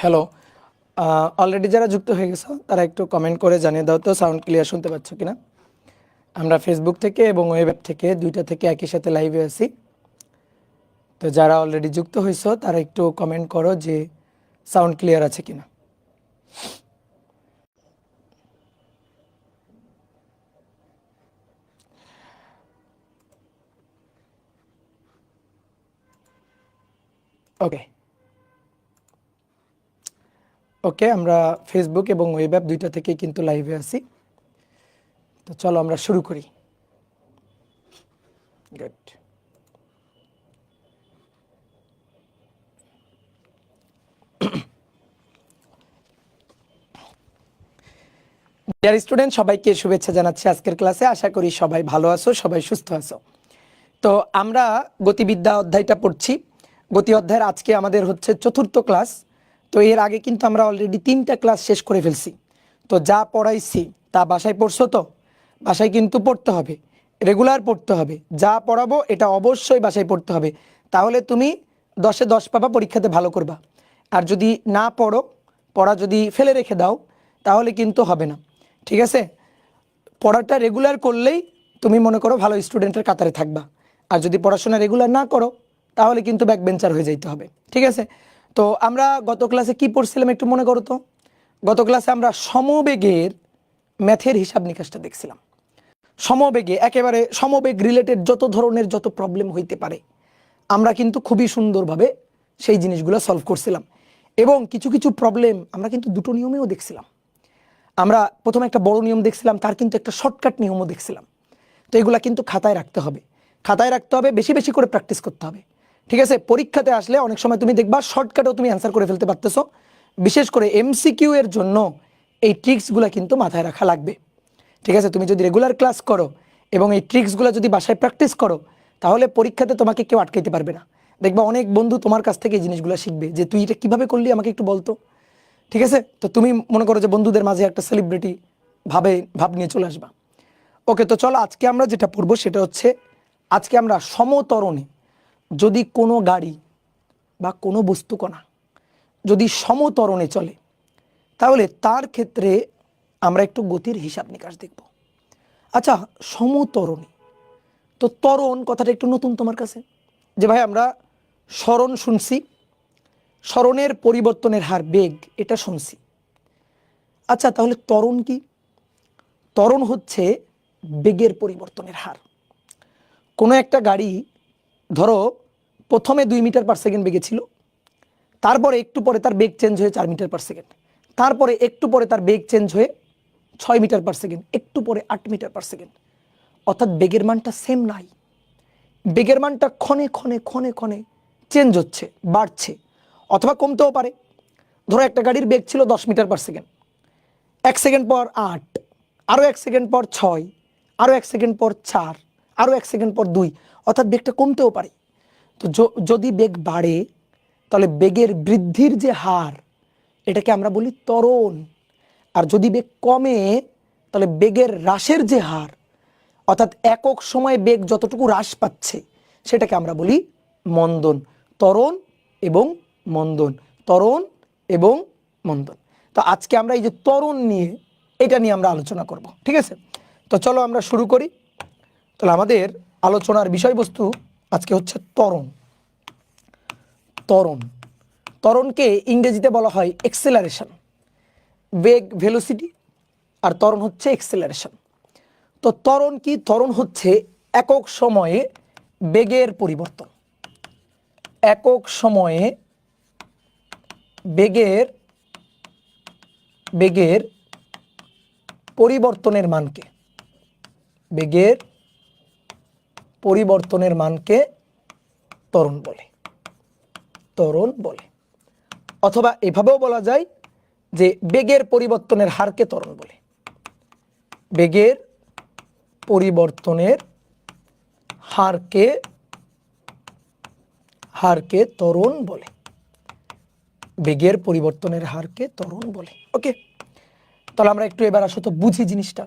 Hello, already যারা যুক্ত হয়ে গেছো তারা একটু কমেন্ট করে জানিয়ে দাও তো সাউন্ড ক্লিয়ার শুনতে পাচ্ছ কিনা। আমরা ফেসবুক থেকে এবং ওয়েব থেকে দুইটা থেকে একই সাথে লাইভে আছি। তো যারা অলরেডি যুক্ত হয়েছো তারা একটু কমেন্ট করো যে সাউন্ড ক্লিয়ার আছে কিনা। ওকে ওকে, আমরা ফেসবুক এবং ওয়েব দুইটা থেকে কিন্তু লাইভে আছি। তো চলো আমরা শুরু করি। গুড। ডিয়ার স্টুডেন্ট, সবাইকে শুভেচ্ছা জানাচ্ছি আজকের ক্লাসে। আশা করি সবাই ভালো আছো, সবাই সুস্থ আছো। তো আমরা গতিবিদ্যা অধ্যায়টা পড়ছি। গতি অধ্যায়ের আজকে আমাদের হচ্ছে চতুর্থ ক্লাস। তো এর আগে কিন্তু আমরা অলরেডি 3টা ক্লাস শেষ করে ফেলছি। তো যা পড়াইছি তা বাসায় পড়ছো তো? বাসায় কিন্তু পড়তে হবে, রেগুলার পড়তে হবে। যা পড়াবো এটা অবশ্যই বাসায় পড়তে হবে, তাহলে তুমি 10-এ 10 পাবা, পরীক্ষাতে ভালো করবা। আর যদি না পড়ো, পড়া যদি ফেলে রেখে দাও, তাহলে কিন্তু হবে না। ঠিক আছে? পড়াটা রেগুলার করলেই তুমি মনে করো ভালো স্টুডেন্টের কাতারে থাকবা। আর যদি পড়াশোনা রেগুলার না করো, তাহলে কিন্তু ব্যাক বেঞ্চার হয়ে যাইতে হবে। ঠিক আছে? তো আমরা গত ক্লাসে কি পড়ছিলাম একটু মনে করো তো। গত ক্লাসে আমরা সমবেগের ম্যাথের হিসাব নিকাশটা দেখছিলাম। সমবেগে, একেবারে সমবেগ রিলেটেড যত ধরনের যত প্রবলেম হইতে পারে, আমরা কিন্তু খুবই সুন্দরভাবে সেই জিনিসগুলো সলভ করছিলাম। এবং কিছু কিছু প্রবলেম আমরা কিন্তু দুটো নিয়মেও দেখছিলাম। আমরা প্রথমে একটা বড় নিয়ম দেখছিলাম, তার কিন্তু একটা শর্টকাট নিয়মও দেখছিলাম। তো এগুলা কিন্তু খাতায় রাখতে হবে, খাতায় রাখতে হবে, বেশি বেশি করে প্র্যাকটিস করতে হবে। ঠিক আছে? পরীক্ষাতে আসলে অনেক সময় তুমি দেখবা শর্টকাটেও তুমি অ্যান্সার করে ফেলতে পারতেছো। বিশেষ করে এমসিকিউ এর জন্য এই ট্রিক্সগুলো কিন্তু মাথায় রাখা লাগবে। ঠিক আছে? তুমি যদি রেগুলার ক্লাস করো এবং এই ট্রিক্সগুলো যদি বাসায় প্র্যাকটিস করো, তাহলে পরীক্ষাতে তোমাকে কেউ আটকাইতে পারবে না। দেখবা অনেক বন্ধু তোমার কাছ থেকে এই জিনিসগুলো শিখবে যে তুই এটা কীভাবে করলি, আমাকে একটু বলতো। ঠিক আছে? তো তুমি মনে করো যে বন্ধুদের মাঝে একটা সেলিব্রিটি ভাব নিয়ে চলে আসবা। ওকে, তো চলো আজকে আমরা যেটা পড়বো সেটা হচ্ছে, আজকে আমরা সমত্বরণে যদি কোনো গাড়ি বা কোনো বস্তুকণা যদি সমত্বরণে চলে, তাহলে তার ক্ষেত্রে আমরা একটু গতির হিসাব নিকাশ দেখব। আচ্ছা, সমত্বরণে তো ত্বরণ কথাটা একটু নতুন তোমার কাছে, যে ভাই আমরা স্মরণ শুনছি, স্মরণের পরিবর্তনের হার বেগ এটা শুনছি। আচ্ছা, তাহলে ত্বরণ কি? ত্বরণ হচ্ছে বেগের পরিবর্তনের হার। কোনো একটা গাড়ি ধরো প্রথমে 2 মিটার পার সেকেন্ড বেগে ছিল, তারপরে একটু পরে তার বেগ চেঞ্জ হয়ে 4 মিটার পার সেকেন্ড, তারপরে একটু পরে তার বেগ চেঞ্জ হয়ে 6 মিটার পার সেকেন্ড, একটু পরে 8 মিটার পার সেকেন্ড। অর্থাৎ বেগের মানটা সেম নাই, বেগের মানটা ক্ষণে ক্ষণে ক্ষণে ক্ষণে চেঞ্জ হচ্ছে, বাড়ছে অথবা কমতেও পারে। ধরো একটা গাড়ির বেগ ছিল 10 মিটার পার সেকেন্ড, 1 সেকেন্ড পর 8, আরও 1 সেকেন্ড পর 6, আরও 1 সেকেন্ড পর 4, আরও 1 সেকেন্ড পর 2, অর্থাৎ বেগটা কমতেও পারে। তো যদি বেগ বাড়ে, তাহলে বেগের বৃদ্ধির যে হার এটাকে আমরা বলি ত্বরণ। আর যদি বেগ কমে, তাহলে বেগের হ্রাসের যে হার, অর্থাৎ একক সময়ে বেগ যতটুকু হ্রাস পাচ্ছে, সেটাকে আমরা বলি মন্দন। ত্বরণ এবং মন্দন, ত্বরণ এবং মন্দন। তো আজকে আমরা এই যে ত্বরণ নিয়ে, এটা নিয়ে আমরা আলোচনা করব। ঠিক আছে? তো চলো আমরা শুরু করি। তাহলে আমাদের আলোচনার বিষয়বস্তু আজকে হচ্ছে ত্বরণ। ত্বরণ, ত্বরণকে ইংরেজিতে বলা হয় এক্সেলারেশন। বেগ ভেলোসিটি আর ত্বরণ হচ্ছে এক্সেলারেশন। তো ত্বরণ কি? ত্বরণ হচ্ছে একক সময়ে বেগের পরিবর্তন, একক সময়ে বেগের বেগের পরিবর্তনের মানকে, বেগের পরিবর্তনের মানকে ত্বরণ বলে, ত্বরণ বলে। অথবা এভাবেও বলা যায় যে বেগের পরিবর্তনের হারকে ত্বরণ বলে, বেগের পরিবর্তনের হারকে ত্বরণ বলে, বেগের পরিবর্তনের হারকে ত্বরণ বলে। ওকে, তাহলে আমরা একটু এবার আসলে বুঝি জিনিসটা।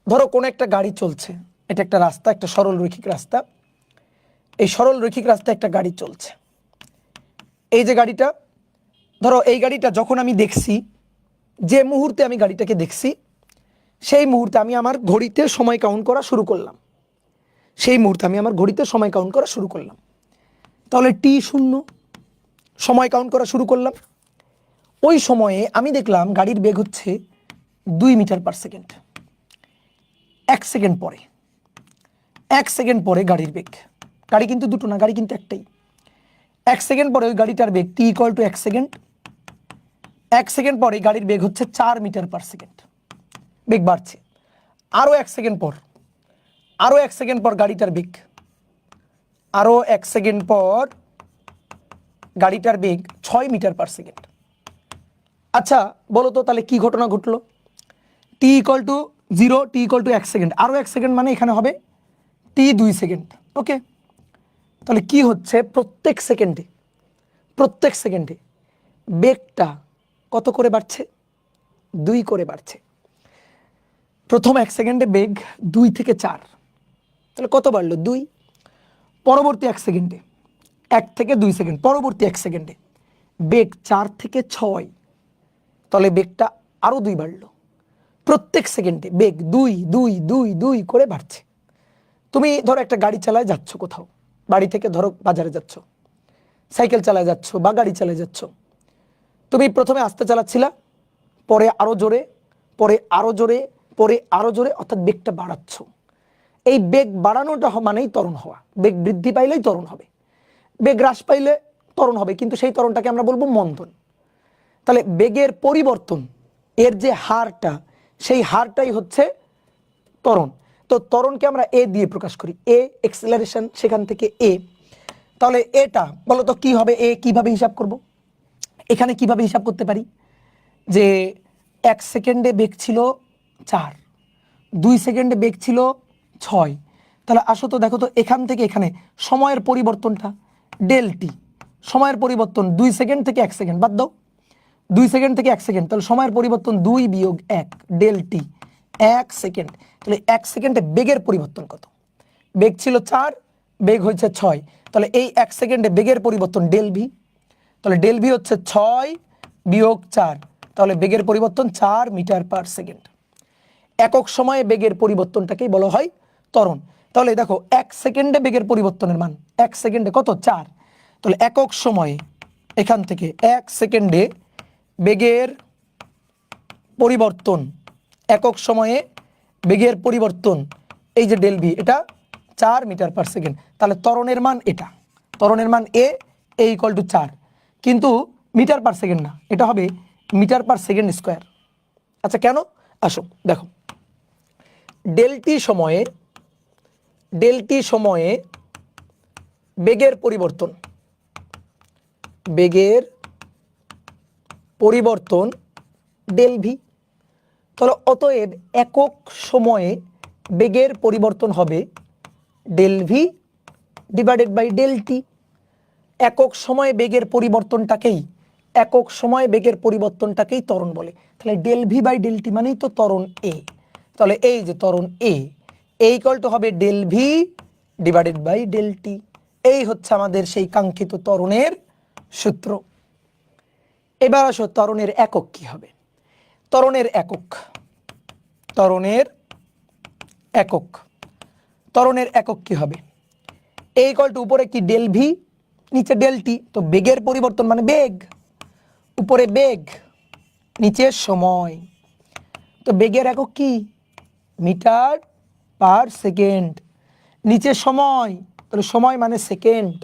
ধরো কোনো একটা গাড়ি চলছে, এটা একটা রাস্তা, একটা সরল রৈখিক রাস্তা। এই সরল রৈখিক রাস্তায় একটা গাড়ি চলছে। এই যে গাড়িটা, ধরো এই গাড়িটা যখন আমি দেখছি, যে মুহূর্তে আমি গাড়িটাকে দেখছি সেই মুহূর্তে আমি আমার ঘড়িতে সময় কাউন্ট করা শুরু করলাম, সেই মুহূর্তে আমি আমার ঘড়িতে সময় কাউন্ট করা শুরু করলাম। তাহলে t0 সময় কাউন্ট করা শুরু করলাম। ওই সময়ে আমি দেখলাম গাড়ির বেগ হচ্ছে 2 মিটার পার সেকেন্ড। 1 সেকেন্ড পরে, 1 সেকেন্ড পরে গাড়ির বেগ, গাড়ি কিন্তু দুটো না, গাড়ি কিন্তু একটাই। 1 সেকেন্ড পরে ওই গাড়িটার বেগ t = 1 সেকেন্ড। 1 সেকেন্ড পরে গাড়ির বেগ হচ্ছে 4 মিটার পার সেকেন্ড, বেগ বাড়ছে। আরও 1 সেকেন্ড পর, আরও 1 সেকেন্ড পর গাড়িটার বেগ, আরও 1 সেকেন্ড পর গাড়িটার বেগ 6 মিটার পার সেকেন্ড। আচ্ছা বলো তো তাহলে কি ঘটনা ঘটলো? t = 0, t = 1 সেকেন্ড, আরও 1 সেকেন্ড মানে এখানে হবে t 2 সেকেন্ড। ওকে, তাহলে কি হচ্ছে, প্রত্যেক সেকেন্ডে, প্রত্যেক সেকেন্ডে বেগটা কত করে বাড়ছে? 2 করে বাড়ছে। প্রথম 1 সেকেন্ডে বেগ 2 থেকে 4, তাহলে কত বাড়লো? 2। পরবর্তী 1 সেকেন্ডে, 1 থেকে 2 সেকেন্ড, পরবর্তী 1 সেকেন্ডে বেগ 4 থেকে 6, তাহলে বেগটা আরও 2 বাড়লো। প্রত্যেক সেকেন্ডে বেগ 2 2 2 2 করে বাড়ছে। তুমি ধরো একটা গাড়ি চালায় যাচ্ছ কোথাও, বাড়ি থেকে ধরো বাজারে যাচ্ছ, সাইকেল চালায় যাচ্ছ বা গাড়ি চালায় যাচ্ছ, তুমি প্রথমে আস্তে চালাচ্ছিলা, পরে আরও জোরে, পরে আরও জোরে, পরে আরও জোরে, অর্থাৎ বেগটা বাড়াচ্ছ। এই বেগ বাড়ানোটা মানেই ত্বরণ হওয়া। বেগ বৃদ্ধি পাইলেই ত্বরণ হবে, বেগ হ্রাস পাইলে ত্বরণ হবে, কিন্তু সেই ত্বরণটাকে আমরা বলবো মন্দন। তাহলে বেগের পরিবর্তন, এর যে হারটা, সেই হারটাই হচ্ছে ত্বরণ। তো ত্বরণকে আমরা এ দিয়ে প্রকাশ করি, এ এক্সেলারেশন, সেখান থেকে এ। তাহলে এটা বলো তো কি হবে? এ কিভাবে হিসাব করব? এখানে কিভাবে হিসাব করতে পারি যে 1 সেকেন্ডে বেগ ছিল 4, 2 সেকেন্ডে বেগ ছিল 6, তাহলে আসো তো দেখো তো এখান থেকে এখানে সময়ের পরিবর্তনটা ∆t, সময়ের পরিবর্তন 2 সেকেন্ড থেকে 1 সেকেন্ড, বাদ দাও 2 সেকেন্ড থেকে 1 সেকেন্ড, তাহলে সময়ের পরিবর্তন 2 - 1 ∆t 1 সেকেন্ড। তাহলে 1 সেকেন্ডে বেগের পরিবর্তন কত? বেগ ছিল 4, বেগ হয়েছে 6, তাহলে এই 1 সেকেন্ডে বেগের পরিবর্তন ∆v, তাহলে ∆v হচ্ছে 6 - 4, তাহলে বেগের পরিবর্তন 4 মিটার পার সেকেন্ড। একক সময়ে বেগের পরিবর্তনটাকেই বলা হয় ত্বরণ। তাহলে দেখো 1 সেকেন্ডে বেগের পরিবর্তনের মান, 1 সেকেন্ডে কত? 4। তাহলে একক সময়ে এখান থেকে 1 সেকেন্ডে বেগের পরিবর্তন, একক সময়ে বেগের পরিবর্তন, এই যে ∆v, এটা 4 মিটার পার সেকেন্ড। তাহলে ত্বরণের মান এটা, ত্বরণের মান এ = 4, কিন্তু মিটার পার সেকেন্ড না, এটা হবে মিটার পার সেকেন্ড স্কোয়ার। আচ্ছা কেন? আসো দেখো, ∆t সময়ে, ∆t সময়ে বেগের পরিবর্তন, বেগের পরিবর্তন ∆v, তাহলে অতএব একক সময়ে বেগের পরিবর্তন হবে ∆v / ∆t। একক সময়ে বেগের পরিবর্তনটাকেই, একক সময়ে বেগের পরিবর্তনটাকেই ত্বরণ বলে। তাহলে ∆v / ∆t মানেই তো ত্বরণ এ। তাহলে এই যে ত্বরণ এ = হবে ∆v / ∆t। এই হচ্ছে আমাদের সেই কাঙ্ক্ষিত ত্বরণের সূত্র। এবার আসো ত্বরণের একক কি হবে? ত্বরণের একক, ত্বরণের একক, ত্বরণের একক কি হবে? উপরে কি ∆v, নিচে ∆t, তো বেগের পরিবর্তন মানে বেগ, উপরে বেগ, নিচে সময়, তো বেগের একক কি? মিটার পার সেকেন্ড, নিচে সময়, তাহলে সময় মানে সেকেন্ড।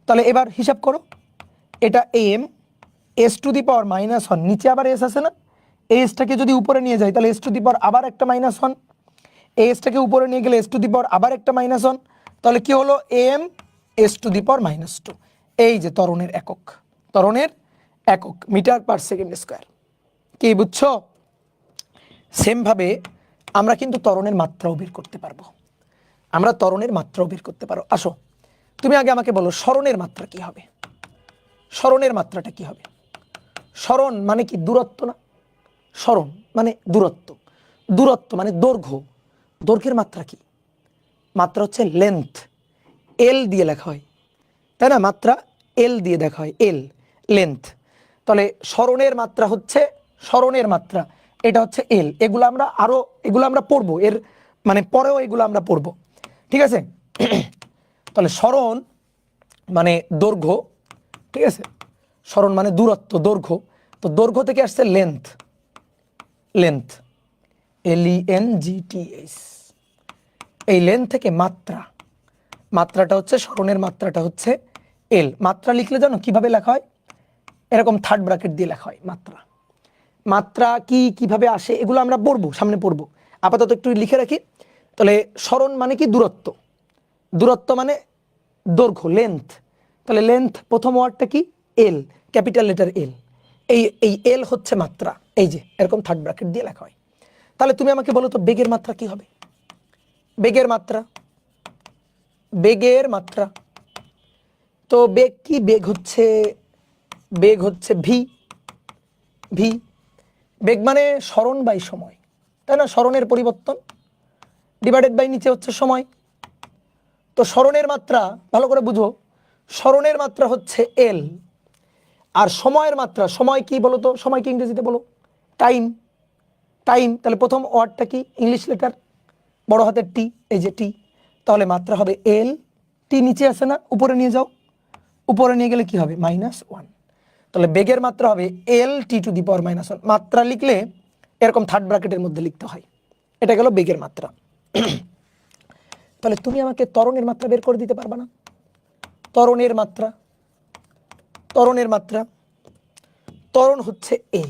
তাহলে এবার হিসাব করো, এটা m, s⁻⁻1, নিচে আবার s আছে না, এই এসটাকে যদি উপরে নিয়ে যাই তাহলে s⁻, আবার একটা -1, এই এসটাকে উপরে নিয়ে গেলে s⁻, আবার একটা -1, তাহলে কি হলো? m s⁻²। এই যে ত্বরণের একক, ত্বরণের একক মিটার পার সেকেন্ড স্কোয়ার। কি বুঝছো? সেমভাবে আমরা কিন্তু ত্বরণের মাত্রাও বের করতে পারবো, আমরা ত্বরণের মাত্রাও বের করতে পারো। আসো তুমি আগে আমাকে বলো সরণের মাত্রা কি হবে? সরণের মাত্রাটা কি হবে? সরণ মানে কি? দূরত্ব না? সরণ মানে দূরত্ব, দূরত্ব মানে দৈর্ঘ্য, দৈর্ঘ্যের মাত্রা কি? মাত্রা হচ্ছে লেন্থ, এল দিয়ে লেখা হয়, তাই না? মাত্রা এল দিয়ে দেখা হয়, এল লেন্থ। তাহলে স্মরণের মাত্রা হচ্ছে স্মরণের মাত্রা, এটা হচ্ছে এল। এগুলো আমরা পড়বো, এর মানে পরেও এগুলো আমরা পড়বো, ঠিক আছে। তাহলে স্মরণ মানে দৈর্ঘ্য, ঠিক আছে, স্মরণ মানে দূরত্ব, দৈর্ঘ্য। তো দৈর্ঘ্য থেকে আসছে লেন্থ, লেন্থ LENGTH। এই লেন্থ থেকে মাত্রা, মাত্রাটা হচ্ছে স্মরণের মাত্রাটা হচ্ছে এল। মাত্রা লিখলে জানো কিভাবে লেখা হয়? এরকম থার্ড ব্র্যাকেট দিয়ে লেখা হয় মাত্রা। মাত্রা কি কিভাবে আসে এগুলো আমরা পড়বো, সামনে পড়বো, আপাতত একটু লিখে রাখি। তাহলে স্মরণ মানে কি? দূরত্ব, দূরত্ব মানে দৈর্ঘ্য, লেন্থ। তাহলে লেন্থ প্রথম ওয়ার্ডটা কি? এল, ক্যাপিটাল লেটার এল। এই এল হচ্ছে মাত্রা, এই যে এরকম থার্ড ব্র্যাকেট দিয়ে লেখা হয়। তাহলে তুমি আমাকে বলো তো বেগের মাত্রা কি হবে? বেগের মাত্রা, বেগের মাত্রা, তো বেগ কি? বেগ হচ্ছে ভি। ভি, বেগ মানে স্মরণ বাই সময়, তাই না? স্মরণের পরিবর্তন ডিভাইডেড বাই নিচে হচ্ছে সময়। তো স্মরণের মাত্রা ভালো করে বুঝো, স্মরণের মাত্রা হচ্ছে এল। আর সময়ের মাত্রা, সময় কি বলো তো? সময় কি ইংরেজিতে বলো? Time, time. তাহলে প্রথম ওয়ার্ডটা কি? ইংলিশ লেটার বড় হাতের টি, এই যে টি। তাহলে মাত্রা হবে এল। টি নিচে আছে না, উপরে নিয়ে যাও, উপরে নিয়ে গেলে কি হবে? -1। তাহলে বেগের মাত্রা হবে LT⁻⁻1। মাত্রা লিখলে এরকম থার্ড ব্র্যাকেটের মধ্যে লিখতে হয়। এটা গেল বেগের মাত্রা। তাহলে তুমি আমাকে ত্বরণের মাত্রা বের করে দিতে পারবা না? ত্বরণের মাত্রা, ত্বরণের মাত্রা, ত্বরণ হচ্ছে এ,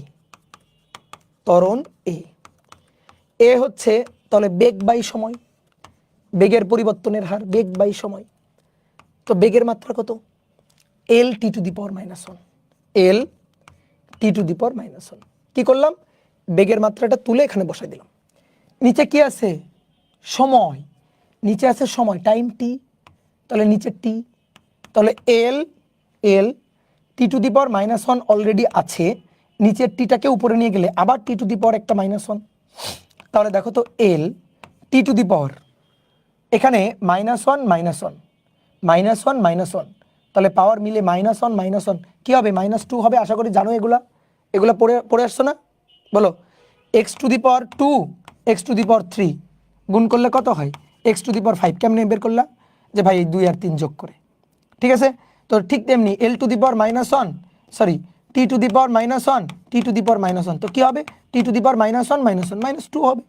ত্বরণ এ। এ হচ্ছে তাহলে বেগ বাই সময়, বেগের পরিবর্তনের হার, বেগ বাই সময়। তো বেগের মাত্রা কত? LT⁻⁻1, LT⁻⁻1। কি করলাম? বেগের মাত্রাটা তুলে এখানে বসাই দিলাম। নিচে কি আছে? সময়, নিচে আছে সময়, টাইম টি। তাহলে নিচে টি, তাহলে T⁻⁻1 অলরেডি আছে, নিচের টিটাকে উপরে নিয়ে গেলে আবার T⁻একটা -1। তাহলে দেখো তো T⁻, এখানে -1 -1 -1 -1, তাহলে পাওয়ার মিলে -1 কি হবে? -2 হবে। আশা করি জানো এগুলা, এগুলা পড়ে আসছো না? বলো, x⁻2 x⁻3 গুণ করলে কত হয়? x⁵। কেমনে বের করলা? যে ভাই 2 আর 3 যোগ করে, ঠিক আছে। তো ঠিক তেমনি L⁻⁻1 সরি T⁻⁻1 T⁻⁻1, তো কি হবে? T⁻⁻1 -2 হবে।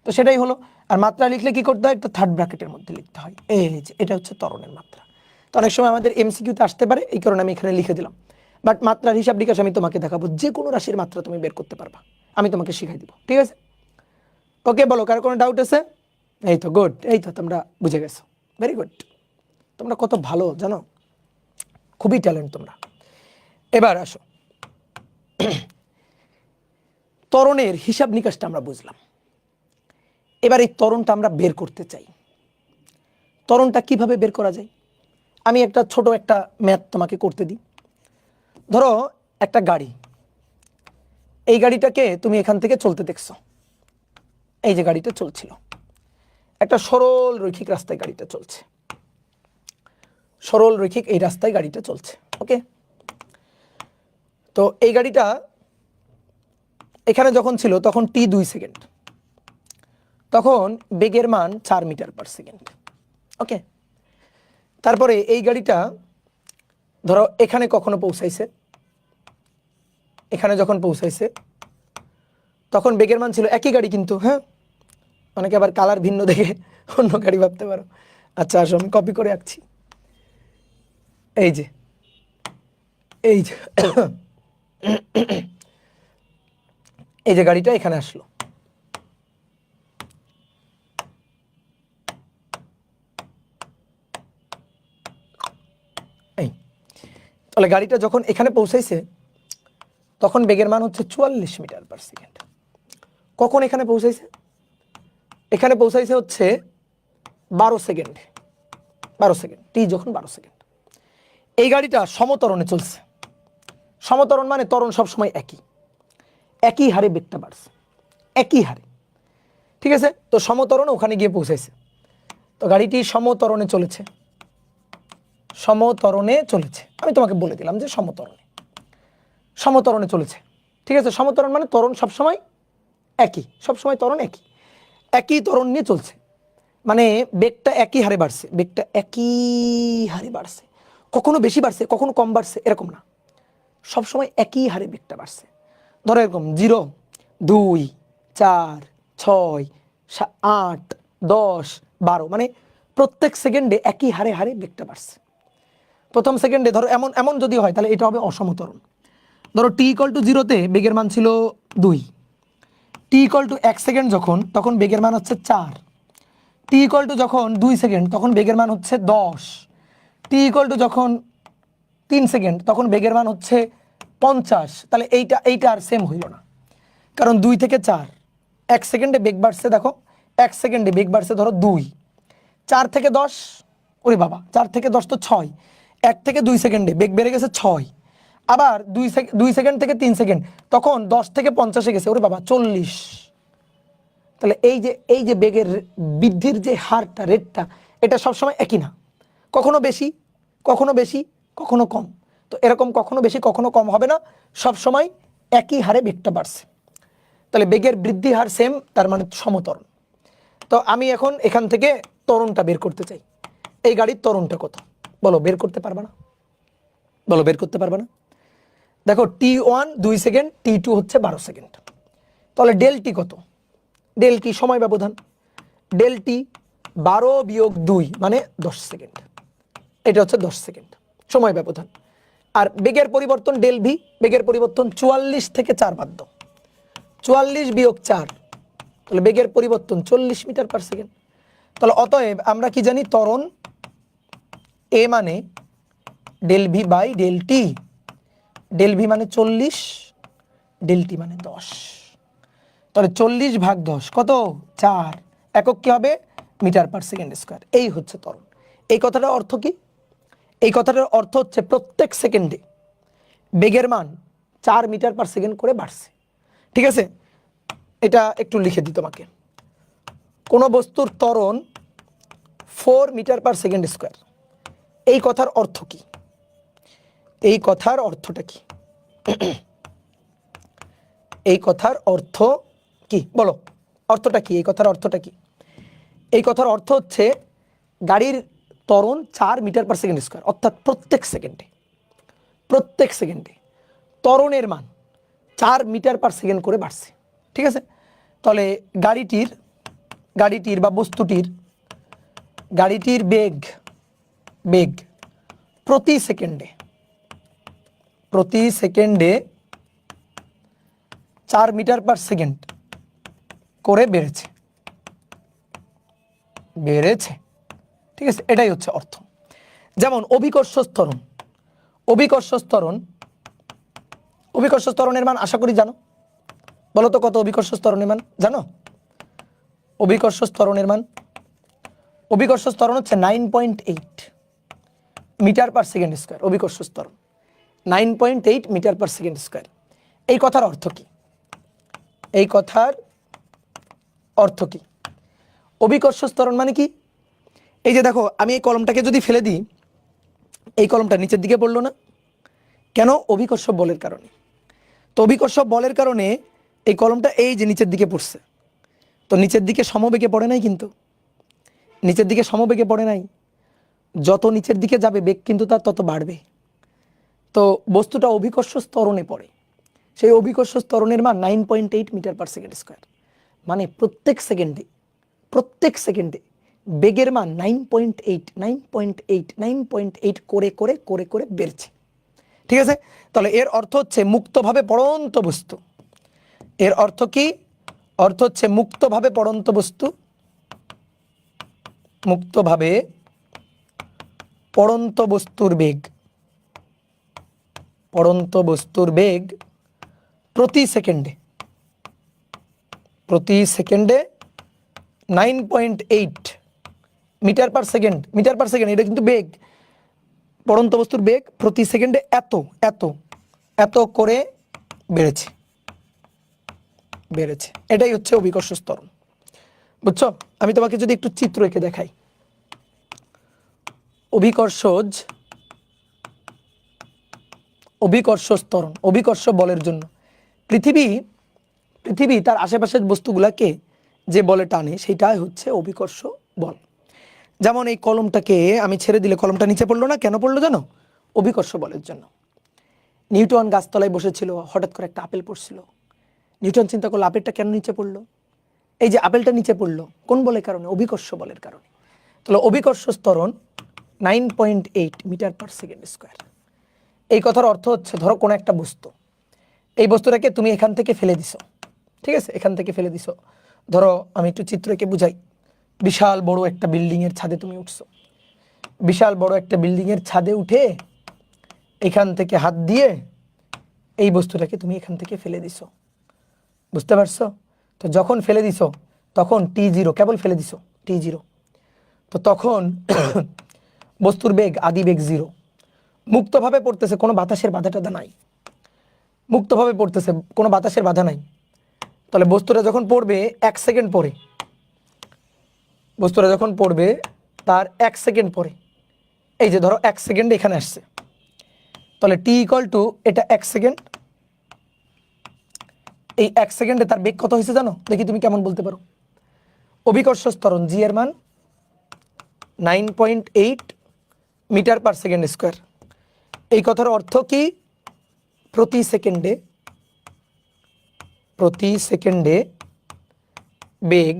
তো সেটাই হলো। আর মাত্রা লিখলে কি করতে হয়? একটা থার্ড ব্র্যাকেটের মধ্যে লিখতে হয়। এই যে এটা হচ্ছে ত্বরণের মাত্রা। তো অনেক সময় আমাদের MCQতে আসতে পারে, এই কারণে আমি এখানে লিখে দিলাম। বাট মাত্রার হিসাব নিকাশ আমি তোমাকে দেখাবো, যে কোনো রাশির মাত্রা তুমি বের করতে পারবা, আমি তোমাকে শিখাই দিব, ঠিক আছে। ওকে, বলো কার কোনো ডাউট আছে? এই তো গুড, এই তো তোমরা বুঝে গেছো, ভেরি গুড। তোমরা কত ভালো জানো, খুবই ট্যালেন্ট তোমরা। এবার আসো, ত্বরণের হিসাব নিকাশটা আমরা বুঝলাম। এবার এই ত্বরণটা আমরা বের করতে চাই। ত্বরণটা কিভাবে বের করা যায়? আমি একটা ছোট একটা ম্যাথ তোমাকে করতে দিই। ধরো একটা গাড়ি, এই গাড়িটাকে তুমি এখান থেকে চলতে দেখছো, এই যে গাড়িটা চলছিল, একটা সরল রৈখিক রাস্তায় গাড়িটা চলছে, সরল রৈখিক এই রাস্তায় গাড়িটা চলছে, ওকে। তো এই গাড়িটা এখানে যখন ছিল তখন t 2 সেকেন্ড, তখন বেগের মান 4 মিটার/সেকেন্ড, ওকে। তারপরে এই গাড়িটা ধরো এখানে কখনো পৌঁছাইছে, এখানে যখন পৌঁছাইছে তখন বেগের মান ছিল একই গাড়ি কিন্তু, হ্যাঁ, অনেকে আবার কালার ভিন্ন দেখে অন্য গাড়ি ভাবতে পারো। আচ্ছা আসো আমি কপি করে আঁকছি। এই যে এই যে এই যে গাড়িটা এখানে আসলো, এই তাহলে গাড়িটা যখন এখানে পৌঁছাইছে তখন বেগের মান হচ্ছে 44 মিটার/সেকেন্ড। কখন এখানে পৌঁছাইছে? এখানে পৌঁছাইছে হচ্ছে 12 সেকেন্ড, 12 সেকেন্ড, টি যখন 12 সেকেন্ড। এই গাড়িটা সমতরণে চলছে। সমতরণ মানে ত্বরণ সবসময় একই, একই হারে বেগটা বাড়ছে, একই হারে, ঠিক আছে। তো সমতরণে ওখানে গিয়ে পৌঁছাইছে, তো গাড়িটি সমতরণে চলেছে, সমতরণে চলেছে, আমি তোমাকে বলে দিলাম যে সমতরণে। সমত্বরণে চলেছে। ঠিক আছে, সমত্বরণ মানে ত্বরণ সবসময় একই, সবসময় ত্বরণ একই, একই ত্বরণ নিয়ে চলছে, মানে বেগটা একই হারে বাড়ছে, বেগটা একই হারে বাড়ছে, কখনো বেশি বাড়ছে কখনো কম বাড়ছে এরকম না, সবসময় একই হারে বেগটা বাড়ছে। ধরো এরকম 0, 2, 4, 6, 8, 10, 12, মানে প্রত্যেক সেকেন্ডে একই হারে হারে বেগটা বাড়ছে। প্রথম সেকেন্ডে ধরো এমন এমন যদি হয় তাহলে এটা হবে অসমত্বরণ। ধরো t=0-তে বেগের মান ছিল 2, t=1 সেকেন্ড যখন, তখন বেগের মান হচ্ছে 4, যখন 2 সেকেন্ড তখন বেগের মান হচ্ছে 10, যখন 3 সেকেন্ড তখন বেগের মান হচ্ছে 50। তাহলে এইটা আর সেম হইল না, কারণ 2 থেকে 4, 1 সেকেন্ডে বেগ বাড়ছে, দেখো 1 সেকেন্ডে বেগ বাড়ছে ধরো 2, 4 থেকে 10, ওরে বাবা 4 থেকে 10 তো 6, 1 থেকে 2 সেকেন্ডে বেগ বেড়ে গেছে 6, আবার 2 সেকেন্ড থেকে 3 সেকেন্ড তখন 10 থেকে 50-এ গেছে, ওরে বাবা 40। তাহলে এই যে বেগের বৃদ্ধির যে হারটা, রেটটা, এটা সবসময় একই না, কখনো বেশি কখনো কম। তো এরকম কখনো বেশি কখনো কম হবে না, সবসময় একই হারে বেগটা বাড়ছে। তাহলে বেগের বৃদ্ধি হার সেম, তার মানে সমত্বরণ। তো আমি এখন এখান থেকে ত্বরণটা বের করতে চাই, এই গাড়ির ত্বরণটা কত বলো, বের করতে পারবা না? বলো, বের করতে পারবা না? দেখো t1 2 সেকেন্ড, t2 হচ্ছে 12 সেকেন্ড, তাহলে ডেল টি কত? ডেল টি সময় ব্যবধান, ডেল টি 12-2 মানে 10 সেকেন্ড, এটা হচ্ছে 10 সেকেন্ড সময় ব্যবধান। আর বেগের পরিবর্তন ডেল ভি, বেগের পরিবর্তন 44 থেকে 4 বাদ দাও, 44-4, তাহলে বেগের পরিবর্তন 40 মিটার পার সেকেন্ড। তাহলে অতএব আমরা কি জানি, ত্বরণ এ মানে del v by del t, del v মানে 40, ডেল টি মানে 10, তাহলে 40/10 কত? 4, একক কি হবে? Metre per second square. এই হচ্ছে ত্বরণ। এই কথাটার অর্থ কি? এই কথাটার অর্থ হচ্ছে প্রত্যেক সেকেন্ডে বেগের মান 4 মিটার পার সেকেন্ড করে বাড়ছে। ঠিক আছে, এটা একটু লিখে দিই তোমাকে। কোনো বস্তুর ত্বরণ 4 মিটার পার সেকেন্ড স্কোয়ার, এই কথার অর্থ কি? এই কথার অর্থটা কি? এই কথার অর্থ কি বলো, অর্থটা কি? এই কথার অর্থটা কি? এই কথার অর্থ হচ্ছে গাড়ির ত্বরণ 4 মিটার পার সেকেন্ড স্কোয়ার, অর্থাৎ প্রত্যেক সেকেন্ডে ত্বরণের মান 4 মিটার পার সেকেন্ড করে বাড়ছে। ঠিক আছে, তাহলে গাড়িটির বা বস্তুটির বেগ প্রতি সেকেন্ডে 4 মিটার পার সেকেন্ড করে বেড়েছে। ঠিক আছে, এটাই হচ্ছে অর্থ। যেমন অভিকর্ষ ত্বরণের মান আশা করি জানো, বলো তো কত অভিকর্ষ ত্বরণের মান জানো? অভিকর্ষ ত্বরণ হচ্ছে 9.8 মিটার পার সেকেন্ড স্কোয়ার। অভিকর্ষ ত্বরণ 9.8 মিটার পার সেকেন্ড স্কোয়ার। এই কথার অর্থ কি? অভিকর্ষ ত্বরণ মানে কি? এই যে দেখো, আমি এই কলমটাকে যদি ফেলে দিই, এই কলমটা নিচের দিকে পড়লো না কেন? অভিকর্ষ বলের কারণে। তো অভিকর্ষ বলের কারণে এই কলমটা এই যে নিচের দিকে পড়ছে, তো নিচের দিকে সমবেগে পড়ে নাই, কিন্তু নিচের দিকে সমবেগে পড়ে নাই, যত নিচের দিকে যাবে বেগ কিন্তু তার তত বাড়বে। তো বস্তুটা অভিকর্ষ ত্বরণে পড়ে, সেই অভিকর্ষ ত্বরণের মান 9.8 মিটার পার সেকেন্ড স্কোয়ার, মানে প্রত্যেক সেকেন্ডে বেগের মান 9.8 করে করে করে করে বেড়েছে। ঠিক আছে, তাহলে এর অর্থ হচ্ছে মুক্তভাবে পড়ন্ত বস্তু। এর অর্থ কি? অর্থ হচ্ছে মুক্তভাবে পড়ন্ত বস্তু, মুক্তভাবে পড়ন্ত বস্তুর বেগ প্রতি সেকেন্ডে 9.8 মিটার পার সেকেন্ড, এটা কিন্তু বেগ, পড়ন্ত বস্তুর বেগ প্রতি সেকেন্ডে এত করে বেড়েছে। এটাই হচ্ছে অভিকর্ষ ত্বরণ। বুঝছো? আমি তোমাকে যদি একটু চিত্র এঁকে দেখাই, অভিকর্ষ ত্বরণ, অভিকর্ষ বলের জন্য। পৃথিবী তার আশেপাশের বস্তুগুলাকে যে বলে টানে সেটাই হচ্ছে অভিকর্ষ বল। যেমন এই কলমটাকে আমি ছেড়ে দিলে কলমটা নিচে পড়লো না, কেন পড়লো জানো? অভিকর্ষ বলের জন্য। নিউটন গাছতলায় বসেছিল, হঠাৎ করে একটা আপেল পড়ছিল। নিউটন চিন্তা করলো আপেলটা কেন নিচে পড়লো? এই যে আপেলটা নিচে পড়লো কোন বলের কারণে? অভিকর্ষ বলের কারণে। তাহলে অভিকর্ষ ত্বরণ 9.8 মিটার পার সেকেন্ড স্কোয়ার। এই কথার অর্থ হচ্ছে, ধরো কোনো একটা বস্তু, এই বস্তুটাকে তুমি এখান থেকে ফেলে দিছো, ঠিক আছে, এখান থেকে ফেলে দিছো। ধরো আমি একটু চিত্রকে বুঝাই। বিশাল বড় একটা বিল্ডিংয়ের ছাদে তুমি উঠছো, বিশাল বড় একটা বিল্ডিংয়ের ছাদে উঠে এখান থেকে হাত দিয়ে এই বস্তুটাকে তুমি এখান থেকে ফেলে দিছো, বুঝতে পারছো? তো যখন ফেলে দিছো তখন T0, কেবল ফেলে দিছো T0, তো তখন বস্তুর বেগ, আদি বেগ 0, মুক্তভাবে পড়তেছে, কোনো বাতাসের বাধা টাধা নাই, মুক্তভাবে পড়তেছে, কোনো বাতাসের বাধা নাই। তাহলে বস্তুটা যখন পড়বে 1 সেকেন্ড পরে, বস্তুটা যখন পড়বে তার 1 সেকেন্ড পরে, এই যে ধরো 1 সেকেন্ড এখানে আসছে, তাহলে T = এটা 1 সেকেন্ড, এই 1 সেকেন্ডে তার বেগ কত হয়েছে জানো? দেখি তুমি কেমন বলতে পারো। অভিকর্ষ ত্বরণ জি এর মান 9.8 মিটার পার সেকেন্ড স্কোয়ার। এই কথার অর্থ কি? প্রতি সেকেন্ডে বেগ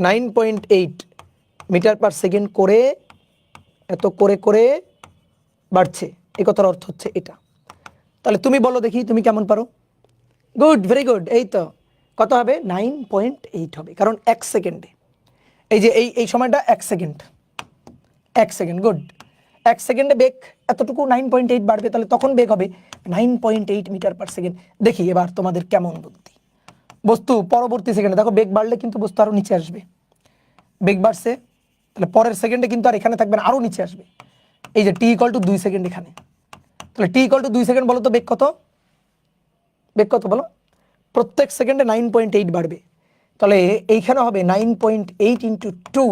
9.8 মিটার পার সেকেন্ড করে, এত করে করে বাড়ছে। এই কথার অর্থ হচ্ছে এটা। তাহলে তুমি বলো দেখি তুমি কেমন পারো। Good, very good. এই তো কত হবে? 9.8 হবে, কারণ 1 সেকেন্ডে, এই যে এই সময়টা 1 সেকেন্ড, 1 সেকেন্ড, গুড। 1 সেকেন্ডে বেগ এতটুকু 9.8 বাড়বে, তাহলে তখন বেগ হবে 9.8 মিটার পার সেকেন্ড। দেখি এবার তোমাদের কেমন বুদ্ধি। বস্তু পরবর্তী সেকেন্ডে দেখো বেগ বাড়লে কিন্তু বস্তু আরও নিচে আসবে, বেগ বাড়ছে, তাহলে পরের সেকেন্ডে কিন্তু আর এখানে থাকবে না, আরও নিচে আসবে। এই যে T = 2 সেকেন্ড এখানে, তাহলে T = 2 সেকেন্ড, বলো তো বেগ কত? বেগ কত বলো? প্রত্যেক সেকেন্ডে 9.8 বাড়বে, তাহলে এইখানে হবে 9.8 × 2,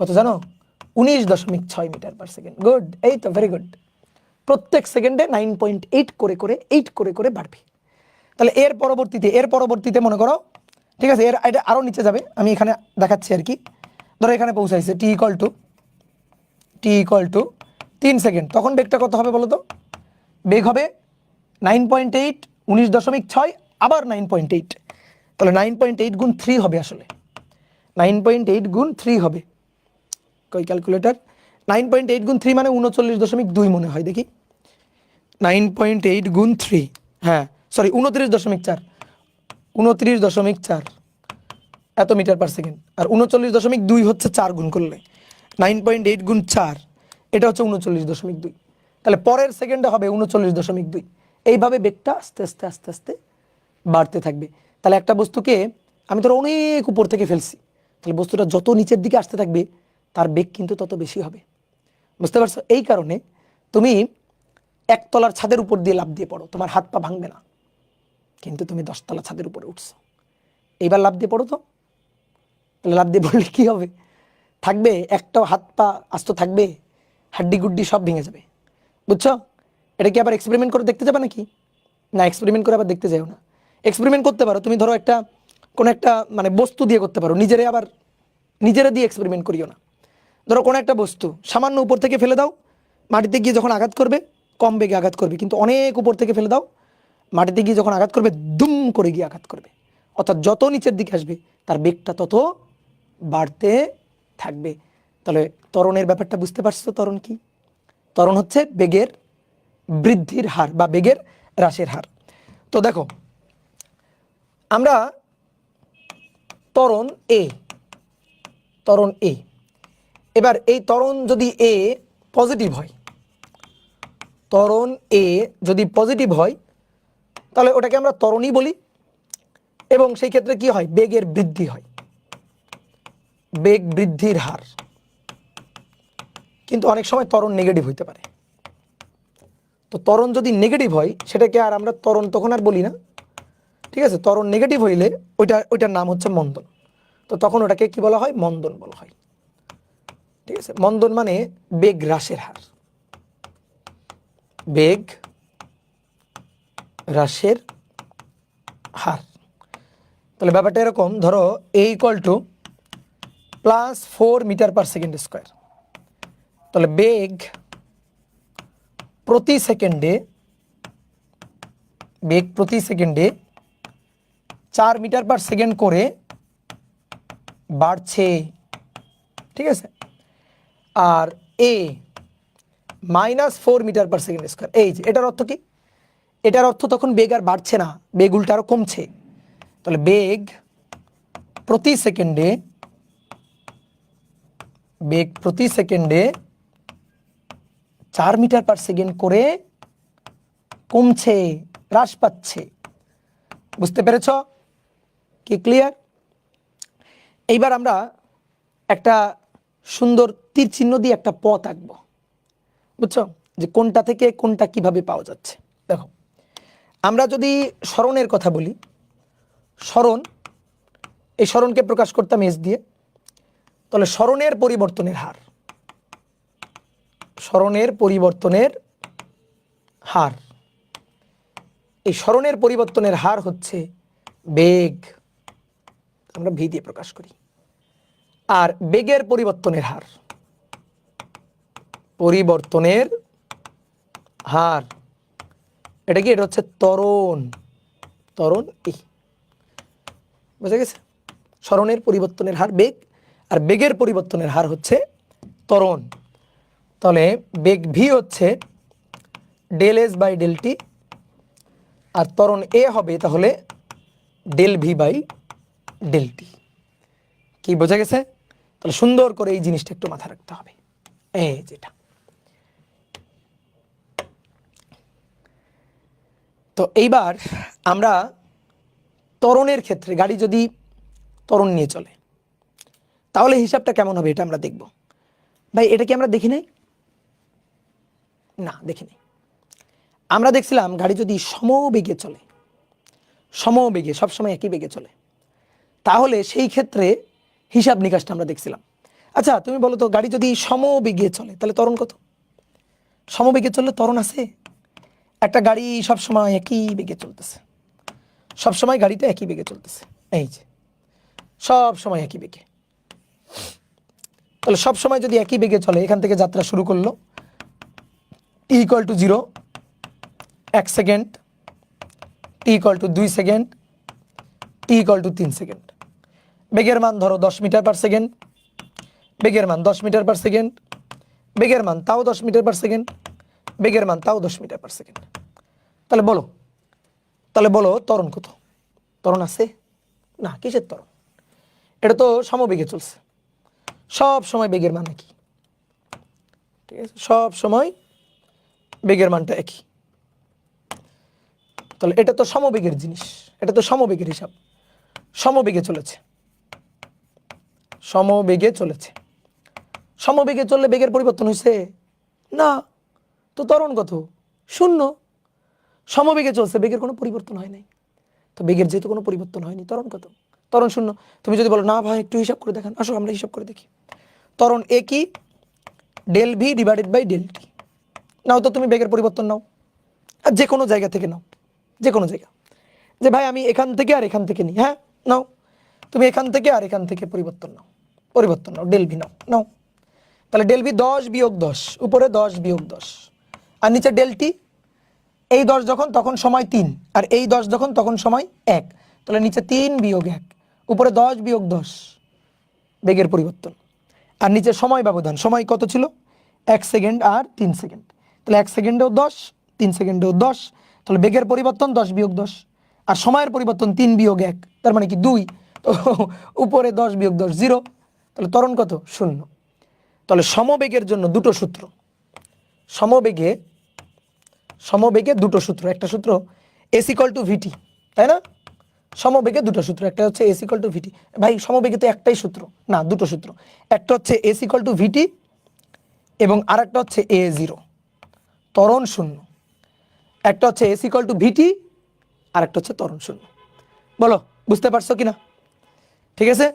কত জানো? 19.6 মিটার পার সেকেন্ড। গুড, এই তো ভেরি গুড। প্রত্যেক সেকেন্ডে 9.8 করে করে 8 করে করে বাড়বে। তাহলে এর পরবর্তীতে মনে করো, ঠিক আছে, এটা আরও নিচে যাবে, আমি এখানে দেখাচ্ছি আর কি। ধরো এখানে পৌঁছাইছে T = 3 সেকেন্ড, তখন বেগটা কত হবে বলো তো? বেগ হবে 9.8, 19.6, আবার 9.8, তাহলে 9.8 গুণ 3 হবে, আসলে 9.8 গুণ 3 হবে। কই ক্যালকুলেটর? 9.8 গুণ 3 মানে 39.2 মনে হয়, দেখি। 9.8 গুণ 3, হ্যাঁ সরি 29.4, 29.4 এত মিটার পার সেকেন্ড, আর 39.2 হচ্ছে 4 গুণ করলে, 9.8 গুণ 4, এটা হচ্ছে 39.2। তাহলে পরের সেকেন্ডে হবে 39.2। এইভাবে বেগটা আস্তে আস্তে আস্তে আস্তে বাড়তে থাকবে। তাহলে একটা বস্তুকে আমি ধরো অনেক উপর থেকে ফেলছি, তাহলে বস্তুটা যত নিচের দিকে আসতে থাকবে তার বেগ কিন্তু তত বেশি হবে, বুঝতে পারছো? এই কারণে তুমি একতলার ছাদের উপর দিয়ে লাফ দিয়ে পড়ো, তোমার হাত পা ভাঙবে না, কিন্তু তুমি 10 তলা ছাদের উপরে উঠছো, এইবার লাফ দিয়ে পড়ো তো, তাহলে লাফ দিয়ে পড়লে কি হবে? থাকবে একটাও হাত পা আস্ত থাকবে? হাড্ডি গুড্ডি সব ভেঙে যাবে, বুঝছো? এটা কি আবার এক্সপেরিমেন্ট করে দেখতে যাবে নাকি? না, এক্সপেরিমেন্ট করে আবার দেখতে যাও না। এক্সপেরিমেন্ট করতে পারো তুমি, ধরো কোনো একটা মানে বস্তু দিয়ে করতে পারো, নিজেরা দিয়ে এক্সপেরিমেন্ট করিও না। ধরো কোনো একটা বস্তু সামান্য উপর থেকে ফেলে দাও, মাটিতে গিয়ে যখন আঘাত করবে কম বেগে আঘাত করবে, কিন্তু অনেক উপর থেকে ফেলে দাও, মাটিতে গিয়ে যখন আঘাত করবে দুম করে গিয়ে আঘাত করবে। অর্থাৎ যত নিচের দিকে আসবে তার বেগটা তত বাড়তে থাকবে। তাহলে ত্বরণের ব্যাপারটা বুঝতে পারছো? ত্বরণ কি? ত্বরণ হচ্ছে বেগের বৃদ্ধির হার বা বেগের হ্রাসের হার। তো দেখো আমরা ত্বরণ এ, এবার এই ত্বরণ যদি এ পজিটিভ হয়, ত্বরণ এ যদি পজিটিভ হয় তাহলে ওটাকে আমরা ত্বরণই বলি, এবং সেই ক্ষেত্রে কি হয়? বেগের বৃদ্ধি হয়, বেগ বৃদ্ধির হার। কিন্তু অনেক সময় ত্বরণ নেগেটিভ হইতে পারে, তো ত্বরণ যদি নেগেটিভ হয় সেটাকে আর আমরা ত্বরণ তখন আর বলি না, ঠিক আছে? ত্বরণ নেগেটিভ হইলে ওইটার নাম হচ্ছে মন্দন, তো তখন ওটাকে কি বলা হয়? মন্দন বলা হয়, ঠিক আছে? মন্দন মানে বেগ হ্রাসের হার। বেগ হ্রাসের হার। তাহলে ব্যাপারটা এরকম, ধরো a = +4 metre per second square. তাহলে বেগ প্রতি সেকেন্ডে 4 মিটার পার সেকেন্ড করে বাড়ছে, ঠিক আছে। আর a -4 metre per second square, এই যে এটার অর্থ কি? এটার অর্থ তখন বেগ আর বাড়ছে না, বেগ উল্টা আরো কমছে। তাহলে বেগ প্রতি সেকেন্ডে 4 মিটার পার সেকেন্ড করে কমছে, হ্রাস পাচ্ছে। বুঝতে পেরেছ? কি ক্লিয়ার? এইবার আমরা একটা সুন্দর তীর চিহ্ন দিয়ে একটা পথ আঁকবো, বুঝছো, যে কোনটা থেকে কোনটা কিভাবে পাওয়া যাচ্ছে। দেখো, আমরা যদি সরণের কথা বলি, সরণ, এই সরণকে প্রকাশ করতাম এস দিয়ে। তাহলে সরণের পরিবর্তনের হার এই সরণের পরিবর্তনের হার হচ্ছে বেগ, আমরা ভি দিয়ে প্রকাশ করি। আর বেগের পরিবর্তনের হার এটা কি? এটা হচ্ছে ত্বরণ এই, বুঝা গেছে? সরণের পরিবর্তনের হার বেগ, আর বেগের পরিবর্তনের হার হচ্ছে ত্বরণ। তাহলে বেগ ভি হচ্ছে ∂s/∂t, আর ত্বরণ এ হবে তাহলে ∂v/∂t। কি বোঝা গেছে? তাহলে সুন্দর করে এই জিনিসটা একটু মাথায় রাখতে হবে, এই যেটা। তো এইবার আমরা ত্বরণের ক্ষেত্রে, গাড়ি যদি ত্বরণ নিয়ে চলে তাহলে হিসাবটা কেমন হবে এটা আমরা দেখব। ভাই এটা কি আমরা দেখি নাই? না, দেখি নাই। আমরা দেখছিলাম গাড়ি যদি সমবেগে চলে, সমবেগে সবসময় একই বেগে চলে, তাহলে সেই ক্ষেত্রে হিসাব নিকাশটা আমরা দেখছিলাম। আচ্ছা তুমি বলো তো, গাড়ি যদি সমবেগে চলে তাহলে ত্বরণ কত? সমবেগে চললে ত্বরণ আছে? একটা গাড়ি সবসময় একই বেগে চলতেছে, সবসময় গাড়িটা একই বেগে চলতেছে, এই যে সব সময় একই বেগে। তাহলে সব সময় যদি একই বেগে চলে, এখান থেকে যাত্রা শুরু করলো, t = 0, 1 second, t = 2 second, t = 3 second. বেগের মান ধরো 10 মিটার পার সেকেন্ড, বেগের মান 10 মিটার পার সেকেন্ড, বেগের মান তাও 10 মিটার পার সেকেন্ড, বেগের মান তাও 10 মিটার পার সেকেন্ড। তাহলে বলো ত্বরণ কত? ত্বরণ আছে? না, কিসের ত্বরণ? এটা তো সমবেগে চলছে, সব সময় বেগের মান একই, ঠিক আছে, সব সময় বেগের মানটা একই। তাহলে এটা তো সমবেগের জিনিস, এটা তো সমবেগের হিসাব, সমবেগে চলেছে। সমবেগে চললে বেগের পরিবর্তন হয়েছে না, তো ত্বরণ কত? 0। সমবেগে চলছে, বেগের কোনো পরিবর্তন হয় নাই, তো বেগের যেহেতু কোনো পরিবর্তন হয়নি, ত্বরণ কত? ত্বরণ 0। তুমি যদি বলো না ভাই একটু হিসাব করে দেখান, আসো আমরা হিসাব করে দেখি। ত্বরণ এ কি? ∂v/∂t। নাও তো তুমি বেগের পরিবর্তন নাও, আর যে কোনো জায়গা থেকে নাও, যে কোনো জায়গা, যে ভাই আমি এখান থেকে আর এখান থেকে নিই, হ্যাঁ নাও, তুমি এখান থেকে আর এখান থেকে পরিবর্তন নাও, ∂v নাও। তাহলে ∂v 10 - 10, উপরে 10 - 10, আর নিচে ∂t, এই 10 যখন তখন সময় 3, আর এই 10 যখন তখন সময় 1। তাহলে নিচে 3 - 1, উপরে 10 - 10, বেগের পরিবর্তন। আর নিচে সময় ব্যবধান, সময় কত ছিল? 1 সেকেন্ড আর 3 সেকেন্ড। তাহলে 1 সেকেন্ডেও 10, 3 সেকেন্ডেও 10, তাহলে বেগের পরিবর্তন 10 - 10, আর সময়ের পরিবর্তন 3 - 1, তার মানে কি 2। তো উপরে 10 - 10 0, তাহলে ত্বরণ কত? 0। তাহলে সমবেগের জন্য দুটো সূত্র, সমবেগে দুটো সূত্র, একটা সূত্র s = vt, তাই না? সমবেগে দুটো সূত্র, একটা হচ্ছে s = vt। ভাই সমবেগে তো একটাই সূত্র না, দুটো সূত্র, একটা হচ্ছে s = vt এবং আরেকটা হচ্ছে a0, ত্বরণ 0। একটা হচ্ছে s = vt, আর একটা হচ্ছে ত্বরণ 0। বলো বুঝতে পারছো কিনা? ঠিক আছে,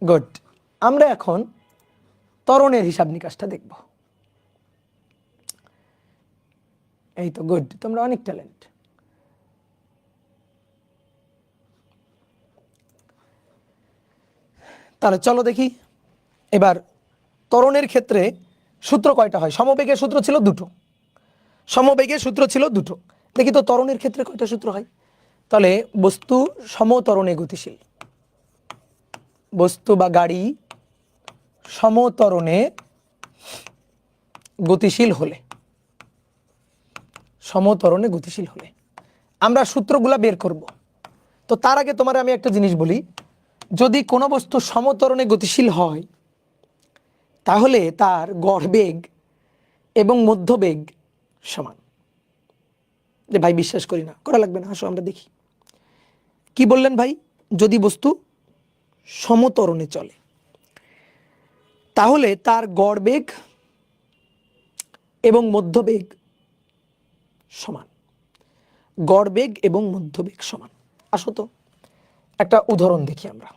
গুড। আমরা এখন ত্বরণের হিসাব নিকাশটা দেখব। এই তো গুড, তোমরা অনেক ট্যালেন্ট। তাহলে চলো দেখি এবার ত্বরণের ক্ষেত্রে সূত্র কয়টা হয়। সমবেগের সূত্র ছিল দুটো, সমবেগের সূত্র ছিল দুটো। দেখি তো ত্বরণের ক্ষেত্রে কয়টা সূত্র হয়। তাহলে বস্তু সমত্বরণে গতিশীল, বস্তু বা গাড়ি সমত্বরণে গতিশীল হলে, সমত্বরণে গতিশীল হলে আমরা সূত্রগুলা বের করব। তো তার আগে তোমার আমি একটা জিনিস বলি, যদি কোনো বস্তু সমত্বরণে গতিশীল হয় তাহলে তার গড়বেগ এবং মধ্যবেগ সমান। যে ভাই বিশ্বাস করি না, করা লাগবে না, আসো আমরা দেখি কি বললেন ভাই। যদি বস্তু সমত্বরণে চলে তাহলে তার গড়বেগ এবং মধ্যবেগ সমান, গড়বেগ এবং মধ্যবেগ সমান। আসো তো একটা উদাহরণ দেখি আমরা।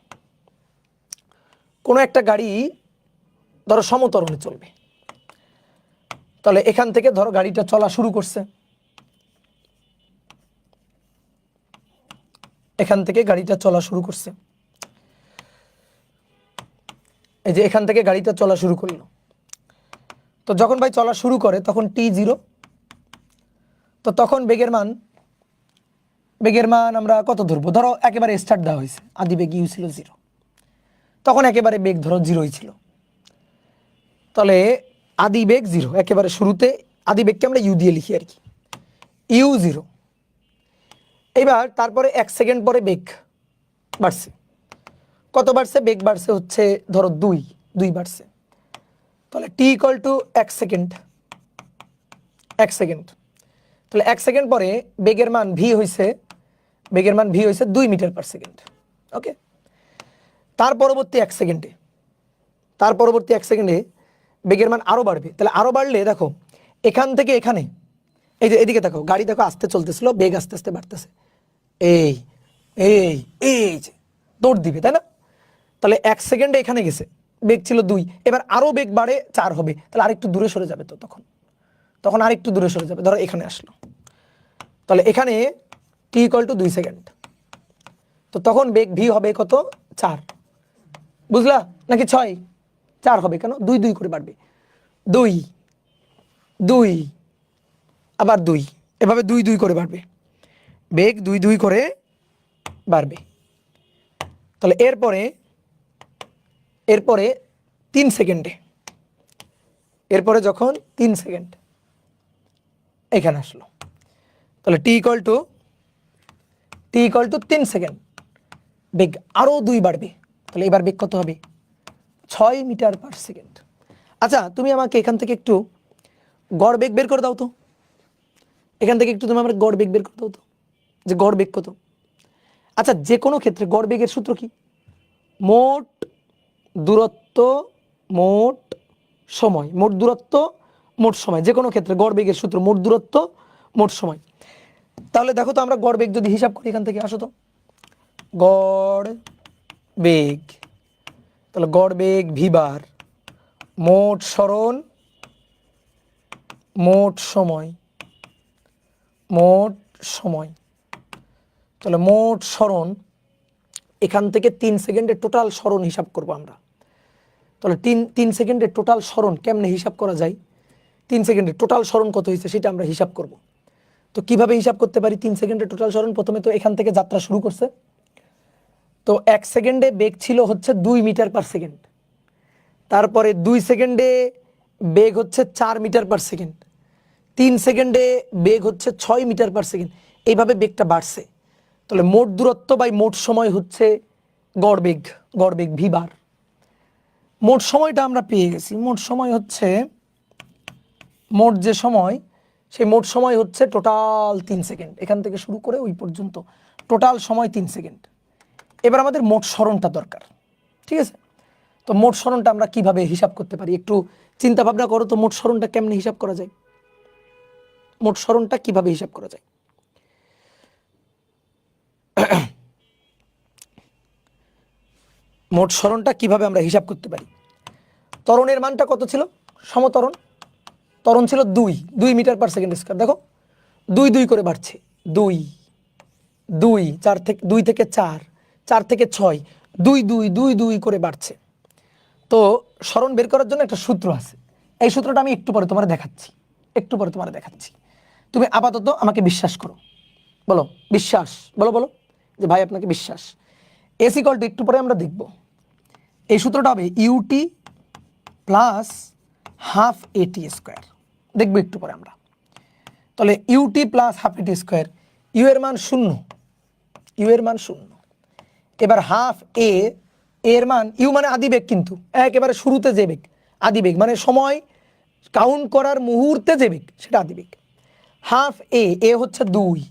কোনো একটা গাড়ি ধরো সমত্বরণে চলবে, তাহলে এখান থেকে ধরো গাড়িটা চলা শুরু করছে, এখান থেকে গাড়িটা চলা শুরু করছে, এই যে এখান থেকে গাড়িটা চলা শুরু করলো। তো যখন ভাই চলা শুরু করে তখন t0, তো তখন বেগের মান আমরা কত ধরবো, ধরো একেবারে স্টার্ট দেওয়া হয়েছে, আদি বেগ ইউ ছিল 0, তখন একেবারে বেগ ধরো 0ই ছিল। তাহলে আদি বেগ 0, একেবারে শুরুতে আদি বেগকে আমরা ইউ দিয়ে লিখি আর কি, ইউ 0। এবার তারপরে 1 সেকেন্ড পরে বেগ বাড়ছে, কত বাড়ছে, বেগ বাড়ছে হচ্ছে ধরো 2 বাড়ছে। তাহলে t equal to 1 second, 1 second. তাহলে 1 সেকেন্ড পরে বেগের মান v হয়েছে, বেগের মান v হয়েছে 2 মিটার পার সেকেন্ড। ওকে, তার পরবর্তী 1 সেকেন্ডে, তার পরবর্তী 1 সেকেন্ডে বেগের মান আরো বাড়বে। তাহলে আরো বাড়লে দেখো এখান থেকে এখানে, এই যে এদিকে দেখো গাড়ি দেখো আস্তে চলতেছিল, বেগ আস্তে আস্তে বাড়তেছে, এই এই এই যে দৌড় দিবে, তাই না। তাহলে 1 সেকেন্ডে এখানে গেছে, বেগ ছিল 2, এবার আরো বেগ বাড়ে 4 হবে, তাহলে আরেকটু দূরে সরে যাবে। তো তখন আরেকটু দূরে সরে যাবে, ধরো এখানে আসলো, তাহলে এখানে t ইকুয়াল টু 2 সেকেন্ড। তো তখন বেগ v হবে কত, 4, বুঝলা নাকি 6, 4 হবে, কেন 2 করে বাড়বে, 2 আবার 2, এভাবে 2 করে বাড়বে, বেগ 2 করে বাড়বে। তাহলে এরপরে 3 সেকেন্ডে, এরপরে যখন 3 সেকেন্ড এখানে আসলো, তাহলে t ইকুয়াল টু 3 সেকেন্ড, বেগ আরো 2 বাড়বে, তাহলে এবার বেগ কত হবে, 6 মিটার পার সেকেন্ড। আচ্ছা তুমি আমাকে এখান থেকে একটু গড় বেগ বের করে দাও তো, এখান থেকে একটু তুমি আমার গড় বেগ বের করে দাও তো, যে গড় বেগ কত। আচ্ছা যে কোনো ক্ষেত্রে গড় বেগের সূত্র কি, মোট দূরত্ব মোট সময়, মোট দূরত্ব মোট সময়, যে কোনো ক্ষেত্রে গড় বেগের সূত্র মোট দূরত্ব মোট সময়। তাহলে দেখো তো আমরা গড় বেগ যদি হিসাব করি, এখান থেকে আসো তো, গড় বেগ, তাহলে গড় বেগ ভি বার, মোট সরণ মোট সময়, মোট সময়, তাহলে মোট সরণ, এখান থেকে 3 সেকেন্ডে টোটাল সরণ হিসাব করব আমরা। তাহলে 3 সেকেন্ডে টোটাল সরণ কেমনে হিসাব করা যায়, 3 সেকেন্ডে টোটাল সরণ কত হয়েছে সেটা আমরা হিসাব করব। তো কিভাবে হিসাব করতে পারি 3 সেকেন্ডে টোটাল সরণ, প্রথমে তো এখান থেকে যাত্রা শুরু করছে, তো 1 সেকেন্ডে বেগ ছিল হচ্ছে 2 মিটার পার সেকেন্ড, তারপরে 2 সেকেন্ডে বেগ হচ্ছে 4 মিটার পার সেকেন্ড, 3 সেকেন্ডে বেগ হচ্ছে 6 মিটার পার সেকেন্ড, এইভাবে বেগটা বাড়ছে। তাহলে মোট দূরত্ব বাই মোট সময় হচ্ছে গড় বেগ ভি বার। মোট সময়টা আমরা পেয়ে গেছি, মোট সময় হচ্ছে, মোট যে সময়, সেই মোট সময় হচ্ছে টোটাল 3 সেকেন্ড, এখান থেকে শুরু করে ওই পর্যন্ত টোটাল সময় 3 সেকেন্ড। এবার আমাদের মোট সরণটা দরকার, ঠিক আছে। তো মোট সরণটা আমরা কিভাবে হিসাব করতে পারি, একটু চিন্তা ভাবনা করো তো, মোট সরণটা কেমনে হিসাব করা যায়, মোট সরণটা কিভাবে হিসাব করা যায়। মোট সরণটা কিভাবে আমরা হিসাব করতে পারি। ত্বরণের মানটা কত ছিল, সমত্বরণ, ত্বরণ ছিল 2 মিটার পার সেকেন্ড স্কয়ার। দেখো দুই দুই করে বাড়ছে, দুই দুই, চার থেকে দুই থেকে চার, চার থেকে ছয়, দুই দুই দুই দুই করে বাড়ছে। তো স্মরণ বের করার জন্য একটা সূত্র আছে, এই সূত্রটা আমি একটু পরে তোমার দেখাচ্ছি, একটু পরে তোমার দেখাচ্ছি। তুমি আপাতত আমাকে বিশ্বাস করো, বলো বিশ্বাস, বলো বলো যে ভাই আপনাকে বিশ্বাস। এস ইকুয়াল টু একটু পরে আমরা দেখব, এই সূত্রটা হবে UT plus half a t square, দেখবো একটু পরে আমরা। তাহলে UT plus half a t square, you এর মান শূন্য, ইউ এর মান শূন্য। এবার হাফ এর মান, ইউ মানে আদিবেগ, কিন্তু একেবারে শুরুতে যে বেগ আদিবেগ, মানে সময় কাউন্ট করার মুহূর্তে যে বেগ সেটা আদিবেগ। হাফ এ হচ্ছে 2,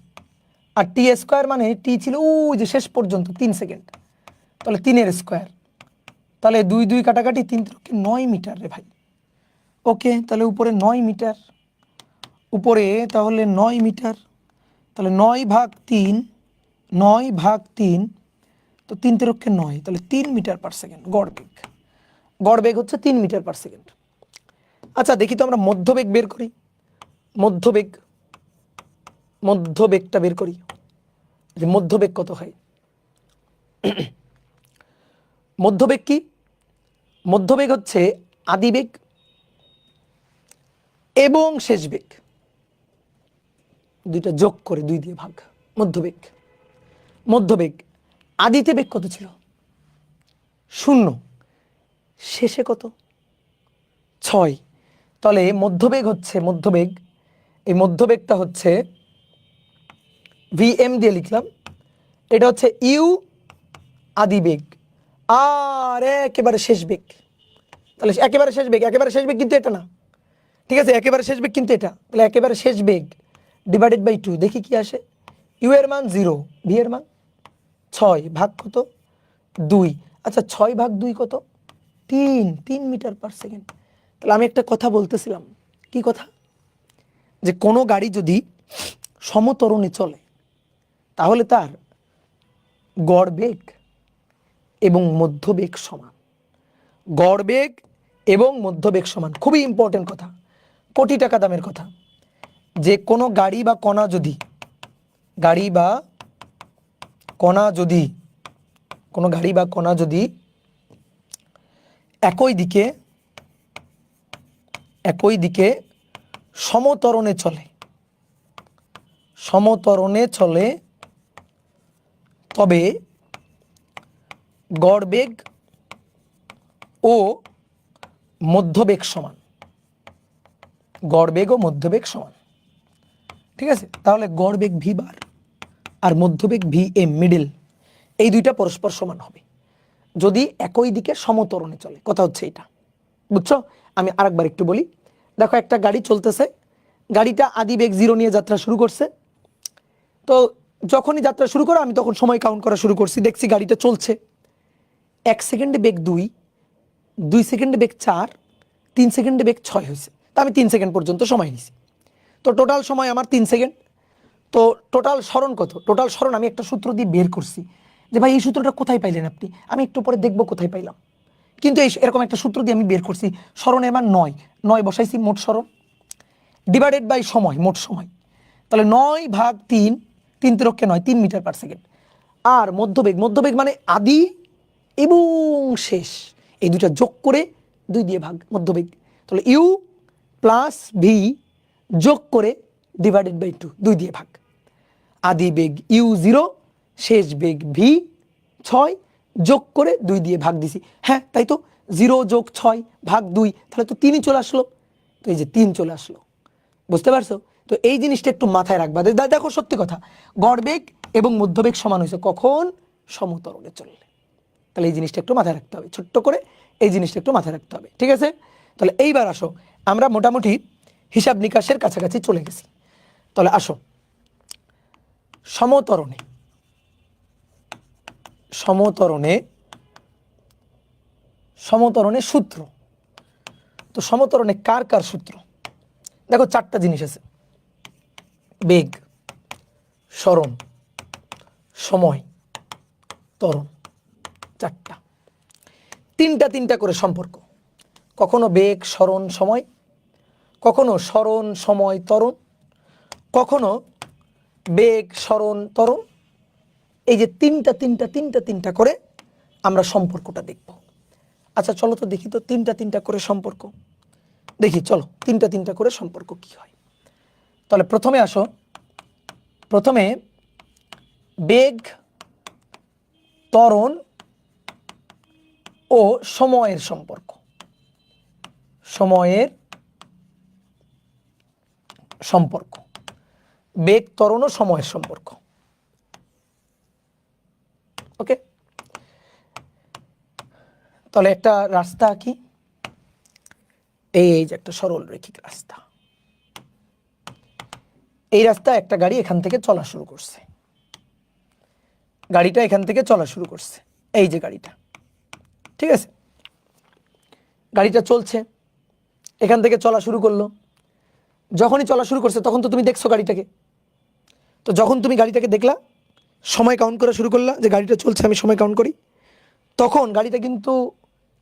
আর টি স্কোয়ার মানে টি ছিল ওই যে শেষ পর্যন্ত 3 সেকেন্ড, তাহলে 3 এর স্কোয়ার, তাহলে 2 2 কাটাকাটি 3 3 9 মিটার রে ভাই। ওকে, তাহলে উপরে 9 মিটার, উপরে তাহলে 9 মিটার, তাহলে 9 ভাগ 3, 9 ভাগ 3, তো 3 3 9, তাহলে 3 মিটার পার সেকেন্ড গড় বেগ। গড় বেগ হচ্ছে 3 মিটার পার সেকেন্ড। আচ্ছা দেখি তো আমরা মধ্যবেগ বের করি, মধ্যবেগ, মধ্যবেগটা বের করি যে মধ্যবেগ কত হয়। মধ্যবেগ কি? মধ্যবেগ হচ্ছে আদিবেগ এবং শেষ বেগ দুইটা যোগ করে 2 দিয়ে ভাগ, মধ্যবেগ। মধ্যবেগ আদিতে বেগ কত ছিল? 0, শেষে কত? 6। তাহলে মধ্যবেগ হচ্ছে, মধ্যবেগ, এই মধ্যবেগটা হচ্ছে ভিএম দিয়ে লিখলাম, এটা হচ্ছে ইউ আদিবেগ আর একেবারে শেষ বেগ। তাহলে একেবারে শেষ বেগ, একেবারে শেষ বেগ কিন্তু এটা না, ঠিক আছে, একেবারে শেষ বেগ কিন্তু এটা। তাহলে একেবারে শেষ বেগ ডিভাইডেড বাই 2, দেখি কি আসে। ইউ এর মান 0, ভি এর মান 6, ভাগ কত? 2। আচ্ছা 6 ভাগ 2 কত? 3 মিটার পার সেকেন্ড। তাহলে আমি একটা কথা বলতেছিলাম, কি কথা? যে কোনো গাড়ি যদি সমতরণে চলে তাহলে তার গড় বেগ এবং মধ্যবেগ সমান, গড় বেগ এবং মধ্যবেগ সমান। খুবই ইম্পর্টেন্ট কথা, কোটি টাকা দামের কথা। যে কোনো গাড়ি বা কণা যদি, গাড়ি বা কণা যদি, কোনো গাড়ি বা কণা যদি একই দিকে সমতরণে চলে, সমতরণে চলে, তবে গড় বেগ ও মধ্যবেগ সমান, গড় বেগ ও মধ্যবেগ সমান, ঠিক আছে। তাহলে গড় বেগ ভি বার আর মধ্যবেগ ভি এম মিডল, এই দুইটা পরস্পর সমান হবে যদি একই দিকে সমতরণে চলে। কথা হচ্ছে এটা, বুঝছো? আমি আরেকবার একটু বলি। দেখো একটা গাড়ি চলতেছে, গাড়িটা আদিবেগ 0 নিয়ে যাত্রা শুরু করছে। তো যখনই যাত্রা শুরু করে আমি তখন সময় কাউন্ট করা শুরু করছি, দেখছি গাড়িটা চলছে। 1 সেকেন্ডে বেগ 2, 2 সেকেন্ডে বেগ 4, 3 সেকেন্ডে বেগ 6 হয়েছে। তা আমি 3 সেকেন্ড পর্যন্ত সময় নিছি, তো টোটাল সময় আমার 3 সেকেন্ড। তো টোটাল স্মরণ কত? টোটাল স্মরণ আমি একটা সূত্র দিয়ে বের করছি, যে ভাই এই সূত্রটা কোথায় পাইলেন আপনি? আমি একটু পরে দেখবো কোথায় পাইলাম, কিন্তু এরকম একটা সূত্র দিয়ে আমি বের করছি। স্মরণের মান 9, 9 বসাইছি মোট স্মরণ ডিভাইডেড বাই সময়, মোট সময়। তাহলে 9 ভাগ 3, 3 3 9, 3 মিটার পার সেকেন্ড। আর মধ্যবেগ, মধ্যবেগ মানে আদি এবং শেষ, এই দুটা যোগ করে 2 দিয়ে ভাগ, মধ্যবেগ। তাহলে ইউ প্লাস ভি যোগ করে ডিভাইডেড বাই 2, 2 দিয়ে ভাগ। আদি বেগ ইউ 0, শেষ বেগ ভি 6, যোগ করে 2 দিয়ে ভাগ দিছি। হ্যাঁ তাই তো, 0 যোগ 6 ভাগ 2, তাহলে তো 3ই চলে আসলো। তো এই যে 3 চলে আসলো, বুঝতে পারছো? তো এই জিনিসটা একটু মাথায় রাখবা। দেখো সত্যি কথা, গড় বেগ এবং মধ্যবেগ সমান হয়েছে কখন? সমতরণে চললে। তাহলে এই জিনিসটা একটু মাথায় রাখতে হবে, ছোট্ট করে এই জিনিসটা একটু মাথায় রাখতে হবে, ঠিক আছে? তাহলে এইবার আসো, আমরা মোটামুটি হিসাব নিকাশের কাছাকাছি চলে গেছি। তাহলে আসো সমতরণে, সমতরণে, সমতরণে সূত্র। তো সমতরণে কার কার সূত্র? দেখো 4টা জিনিস আছে, বেগ, সরণ, সময়, ত্বরণ, 4টা। 3টা করে সম্পর্ক, কখনো বেগ, সরণ, সময়, কখনো সরণ, সময়, ত্বরণ, কখনো বেগ, সরণ, ত্বরণ, এই যে তিনটা করে আমরা সম্পর্কটা দেখব। আচ্ছা চলো তো দেখি তো তিনটা করে সম্পর্ক দেখি, চলো তিনটা করে সম্পর্ক কি হয়। তাহলে প্রথমে আসো, প্রথমে বেগ, ত্বরণ ও সময়ের সম্পর্ক। সময়ের সম্পর্ক, বেগ, ত্বরণ ও সময়ের সম্পর্ক। ওকে, তাহলে একটা রাস্তা আঁকি, এই যে একটা সরল রৈখিক রাস্তা। এই রাস্তা একটা গাড়ি এখান থেকে চলা শুরু করছে, গাড়িটা এখান থেকে চলা শুরু করছে, এই যে গাড়িটা, ঠিক আছে, গাড়িটা চলছে, এখান থেকে চলা শুরু করলো। যখনই চলা শুরু করছে তখন তো তুমি দেখছো গাড়িটাকে, তো যখন তুমি গাড়িটাকে দেখলা, সময় কাউন্ট করা শুরু করলা যে গাড়িটা চলছে, আমি সময় কাউন্ট করি, তখন গাড়িটা কিন্তু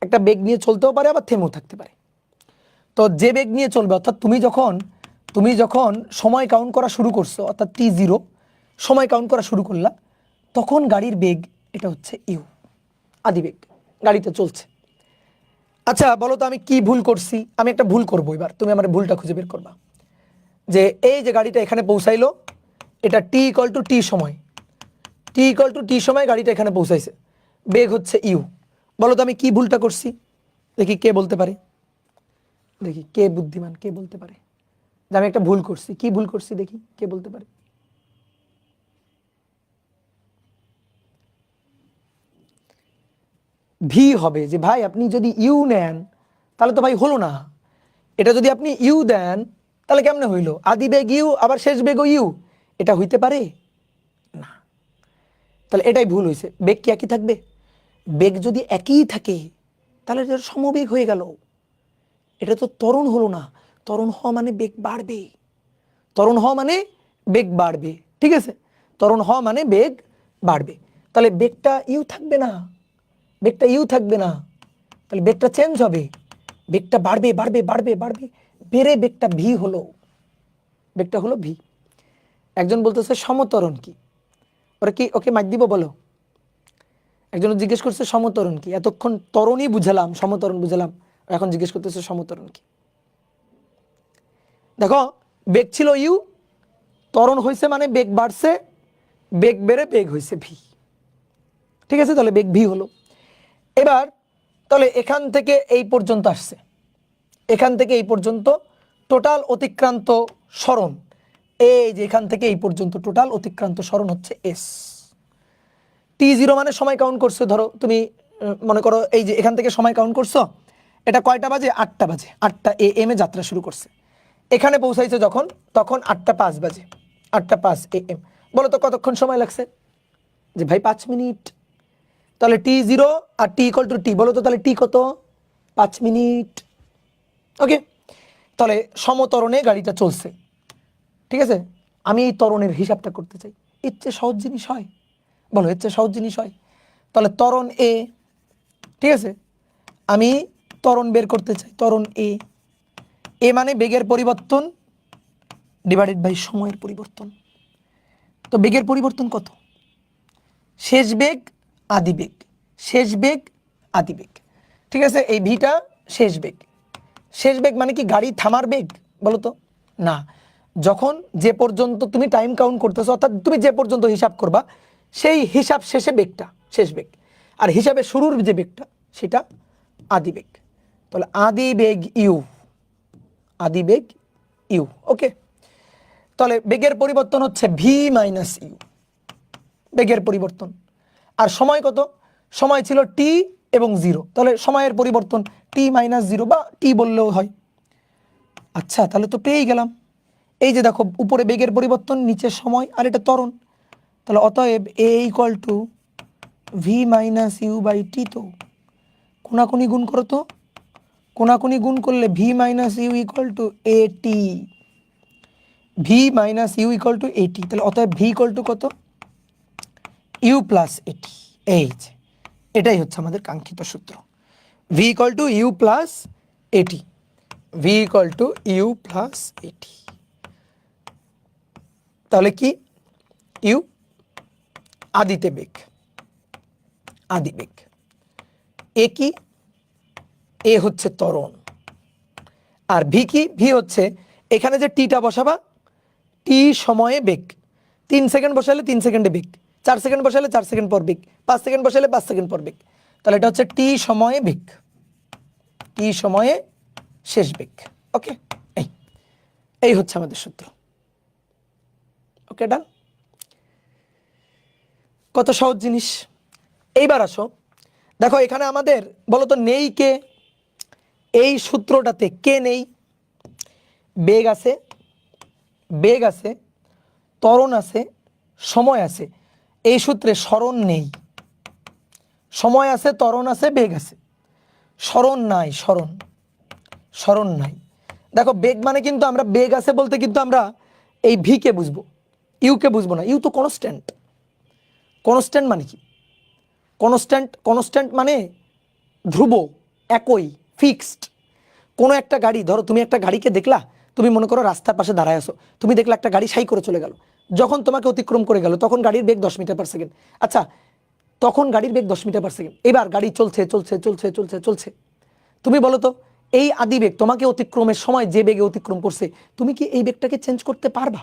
একটা বেগ নিয়ে চলতেও পারে, আবার থেমেও থাকতে পারে। তো যে বেগ নিয়ে চলবে, অর্থাৎ তুমি যখন সময় কাউন্ট করা শুরু করছো, অর্থাৎ t0 সময় কাউন্ট করা শুরু করলা, তখন গাড়ির বেগ এটা হচ্ছে ইউ, আদি বেগ, গাড়িতে চলছে। আচ্ছা বলো তো আমি কি ভুল করছি? আমি একটা ভুল করবো, এবার তুমি আমার ভুলটা খুঁজে বের করবা। যে এই যে গাড়িটা এখানে পৌঁছাইলো, এটা t = সময়, t = সময় গাড়িটা এখানে পৌঁছাইছে, বেগ হচ্ছে ইউ। বলো তো আমি কি ভুলটা করছি? দেখি কে বলতে পারে, দেখি কে বুদ্ধিমান, কে বলতে পারে যে আমি একটা ভুল করছি। কি ভুল করছি দেখি কে বলতে পারে। ভি হবে, যে ভাই আপনি যদি ইউ নেন তাহলে তো ভাই হলো না, এটা যদি আপনি ইউ দেন তাহলে কেমনে হইলো? আদি বেগ ইউ আবার শেষ বেগও ইউ, এটা হইতে পারে না। তাহলে এটাই ভুল হয়েছে। বেগ কি একই থাকবে? বেগ যদি একই থাকে তাহলে এটা সমবেগ হয়ে গেল, এটা তো ত্বরণ হলো না। ত্বরণ হওয়া মানে বেগ বাড়বে, ত্বরণ হওয়া মানে বেগ বাড়বে, ঠিক আছে, ত্বরণ হওয়া মানে বেগ বাড়বে। তাহলে বেগটা ইউ থাকবে না, বেগটা ইউ থাকবে না, তাহলে বেগটা চেঞ্জ হবে, বেগটা বাড়বে বাড়বে বাড়বে বাড়বে, বেড়ে বেগটা ভি হলো, বেগটা হলো ভি। একজন বলতেছে সমত্বরণ কি? ওরা কি ওকে মাইক দিব বলো? একজন জিজ্ঞেস করছে সমত্বরণ কি? এতক্ষণ ত্বরণই বুঝালাম, সমত্বরণ বুঝালাম, এখন জিজ্ঞেস করতেছে সমত্বরণ কি। দেখো বেগ ছিল ইউ, ত্বরণ হয়েছে মানে বেগ বাড়ছে, বেগ বেড়ে বেগ হয়েছে ভি, ঠিক আছে, তাহলে বেগ ভি হলো। এবার তাহলে এখান থেকে এই পর্যন্ত আসছে, এখান থেকে এই পর্যন্ত টোটাল অতিক্রান্ত সরণ, এই যে এখান থেকে এই পর্যন্ত টোটাল অতিক্রান্ত সরণ হচ্ছে এস। t0 মানে সময় কাউন্ট করছো, ধরো তুমি মনে করো এই যে এখান থেকে সময় কাউন্ট করছো, এটা কয়টা বাজে? 8টা বাজে, 8টা AM এ যাত্রা শুরু করছে, এখানে পৌঁছাইছে যখন, তখন 8টা 5 বাজে, 8টা 5 AM। বলো তো কতক্ষণ সময় লাগছে? যে ভাই 5 মিনিট। তাহলে t0 আর t = t, বলো তো তাহলে t কত? 5 মিনিট। ওকে, তাহলে সমতরণে গাড়িটা চলছে, ঠিক আছে। আমি এই ত্বরণের হিসাবটা করতে চাই, এর চেয়ে সহজ জিনিস হয়? বলো এর চেয়ে সহজ জিনিস হয়? তাহলে ত্বরণ এ, ঠিক আছে, আমি ত্বরণ বের করতে চাই, ত্বরণ এ, এ মানে বেগের পরিবর্তন ডিভাইডেড বাই সময়ের পরিবর্তন। তো বেগের পরিবর্তন কত? শেষ বেগ আদি বেগ, শেষ বেগ আদি বেগ, ঠিক আছে। এই ভিটা শেষ বেগ, শেষ বেগ মানে কি গাড়ি থামার বেগ? বলো তো না, যখন যে পর্যন্ত তুমি টাইম কাউন্ট করতেছো, অর্থাৎ তুমি যে পর্যন্ত হিসাব করবা সেই হিসাব শেষে বেগটা শেষ বেগ, আর হিসাবে শুরুর যে বেগটা সেটা আদি বেগ। তাহলে আদি বেগ ইউ, আদি বেগ ইউ। ওকে, তাহলে বেগের পরিবর্তন হচ্ছে ভি মাইনাস ইউ, বেগের পরিবর্তন। আর সময় কত? সময় ছিল টি এবং 0, তাহলে সময়ের পরিবর্তন টি মাইনাস 0 বা টি বললেও হয়। আচ্ছা তাহলে তো পেয়েই গেলাম, এই যে দেখো উপরে বেগের পরিবর্তন, নিচে সময়, আর এটা ত্বরণ, তাহলে অতএব a = v minus u by t. তো কোনাকুনি গুণ করো তো, কোনাকুনি গুণ করলে v minus u = a t, v minus u = a t, তাহলে অতএব ভি = কত? ইউ প্লাস এটি। এই যে এটাই হচ্ছে আমাদের কাঙ্ক্ষিত সূত্র, ভি = ইউ প্লাস এটি, ভি = ইউ প্লাস এটি। তাহলে কি ইউ আদিতে বেগ, আদি বেগ। এ কি, এ হচ্ছে ত্বরণ, আর ভি কি, ভি হচ্ছে এখানে যে টিটা বসাবা, টি সময়ে বেগ, 3 সেকেন্ড বসালে 3 সেকেন্ডে বেগ, 4 সেকেন্ড বসালে 4 সেকেন্ড পর বেগ, 5 সেকেন্ড বসালে 5 সেকেন্ড পর বেগ। তাহলে এটা হচ্ছে টি সময়ে বেগ, টি সময়ে শেষ বেগ। ওকে, এই হচ্ছে আমাদের সূত্র। ওকে, ডান। কত সহজ জিনিস। এইবার আসো, দেখো এখানে আমাদের বলতো নেই কে, এই সূত্রটাতে কে নেই? বেগ আছে, বেগ আছে, ত্বরণ আছে, সময় আছে। এই সূত্রে স্মরণ নেই। সময় আছে, ত্বরণ আছে, বেগ আছে, স্মরণ নাই, স্মরণ, স্মরণ নাই। দেখো বেগ মানে কিন্তু আমরা বেগ আছে বলতে কিন্তু আমরা এই ভি কে বুঝবো, ইউ কে বুঝবো না। ইউ তো কনস্ট্যান্ট। কনস্ট্যান্ট মানে কি? কনস্ট্যান্ট, কনস্ট্যান্ট মানে ধ্রুব, একই, ফিক্সড। কোনো একটা গাড়ি, ধরো তুমি একটা গাড়িকে দেখলা, তুমি মনে করো রাস্তার পাশে দাঁড়ায় আছো, তুমি দেখলা একটা গাড়ি সাই করে চলে গেল, যখন তোমাকে অতিক্রম করে গেল তখন গাড়ির বেগ 10 মিটার পার সেকেন্ড। আচ্ছা, তখন গাড়ির বেগ 10 মিটার পার সেকেন্ড। এবার গাড়ি চলছে চলছে চলছে চলছে চলছে, তুমি বলো তো এই আদি বেগ তোমাকে অতিক্রমের সময় যে বেগে অতিক্রম করছে, তুমি কি এই বেগটাকে চেঞ্জ করতে পারবা?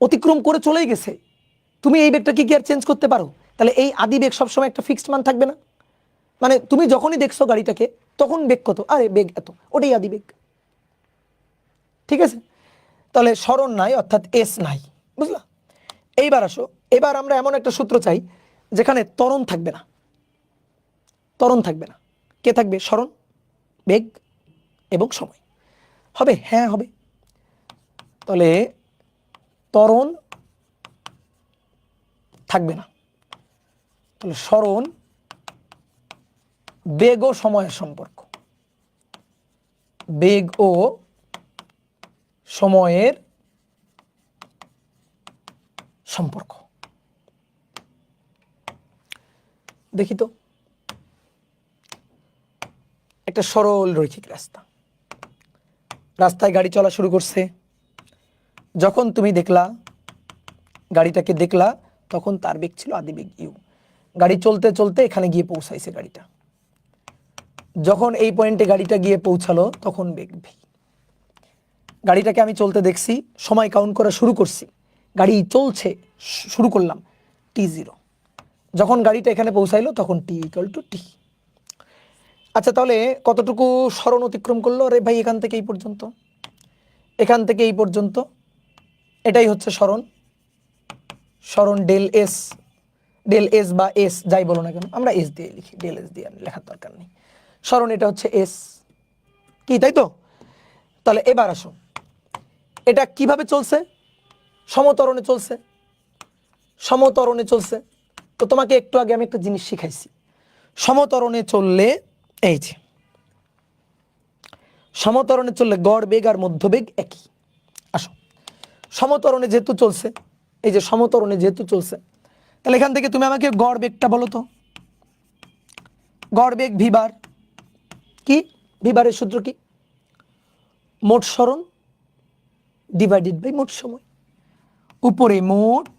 অতিক্রম করে চলেই গেছে, তুমি এই বেগটাকে কি আর চেঞ্জ করতে পারো? তাহলে এই আদি বেগ সবসময় একটা ফিক্সড মান থাকবে না? মানে তুমি যখনই দেখছো গাড়িটাকে তখন বেগ কত, আরে বেগ এত, ওটাই আদি বেগ। ঠিক আছে, তাহলে স্মরণ নাই, অর্থাৎ এস নাই, বুঝলা? এইবার আসো, এবার আমরা এমন একটা সূত্র চাই যেখানে ত্বরণ থাকবে না। ত্বরণ থাকবে না, কে থাকবে? স্মরণ, বেগ এবং সময়। হবে? হ্যাঁ হবে। তাহলে ত্বরণ থাকবে না, তাহলে স্মরণ, বেগ ও সময়ের সম্পর্ক, বেগ ও সময়ের সম্পর্ক। দেখি তো, একটা সরল রৈখিক রাস্তা, রাস্তায় গাড়ি চলা শুরু করছে, যখন তুমি দেখলা গাড়িটাকে দেখলা তখন তার বেগ ছিল আদি বেগ ইউ। গাড়ি চলতে চলতে এখানে গিয়ে পৌঁছাইছে গাড়িটা, যখন এই পয়েন্টে গাড়িটা গিয়ে পৌঁছালো তখন বেগ ভি। গাড়িটাকে আমি চলতে দেখছি, সময় কাউন্ট করা শুরু করছি, গাড়ি চলছে, শুরু করলাম t0, যখন গাড়িটা এখানে পৌঁছাইলো তখন t ইকুয়াল টু টি। আচ্ছা, তাহলে কতটুকু স্মরণ অতিক্রম করলো? আরে ভাই এখান থেকে এই পর্যন্ত, এখান থেকে এই পর্যন্ত, এটাই হচ্ছে স্মরণ। স্মরণ ডেল এস, ডেল এস বা এস যাই বলো না কেন, আমরা এস দিয়ে লিখি, ডেল এস দিয়ে লেখার দরকার নেই। স্মরণ এটা হচ্ছে এস, কি তাই তো? তাহলে এবার আসো, এটা কিভাবে চলছে? সমতরণে চলছে, সমতরণে চলছে। তো তোমাকে একটু আগে আমি একটা জিনিস শিখাইছি, সমতরণে চললে এই যে সমতরণে চললে গড় বেগ আর মধ্য বেগ একই। আসো, সমতরণে যেহেতু চলছে, এই যে সমতরণে যেহেতু চলছে, তাহলে এখান থেকে তুমি আমাকে গড় বেগটা বলো তো। গড় বেগ ভি বার, কি ভি বারের সূত্র কি? মোট স্মরণ ডিভাইডেড বাই মোট সময়, উপরে মোট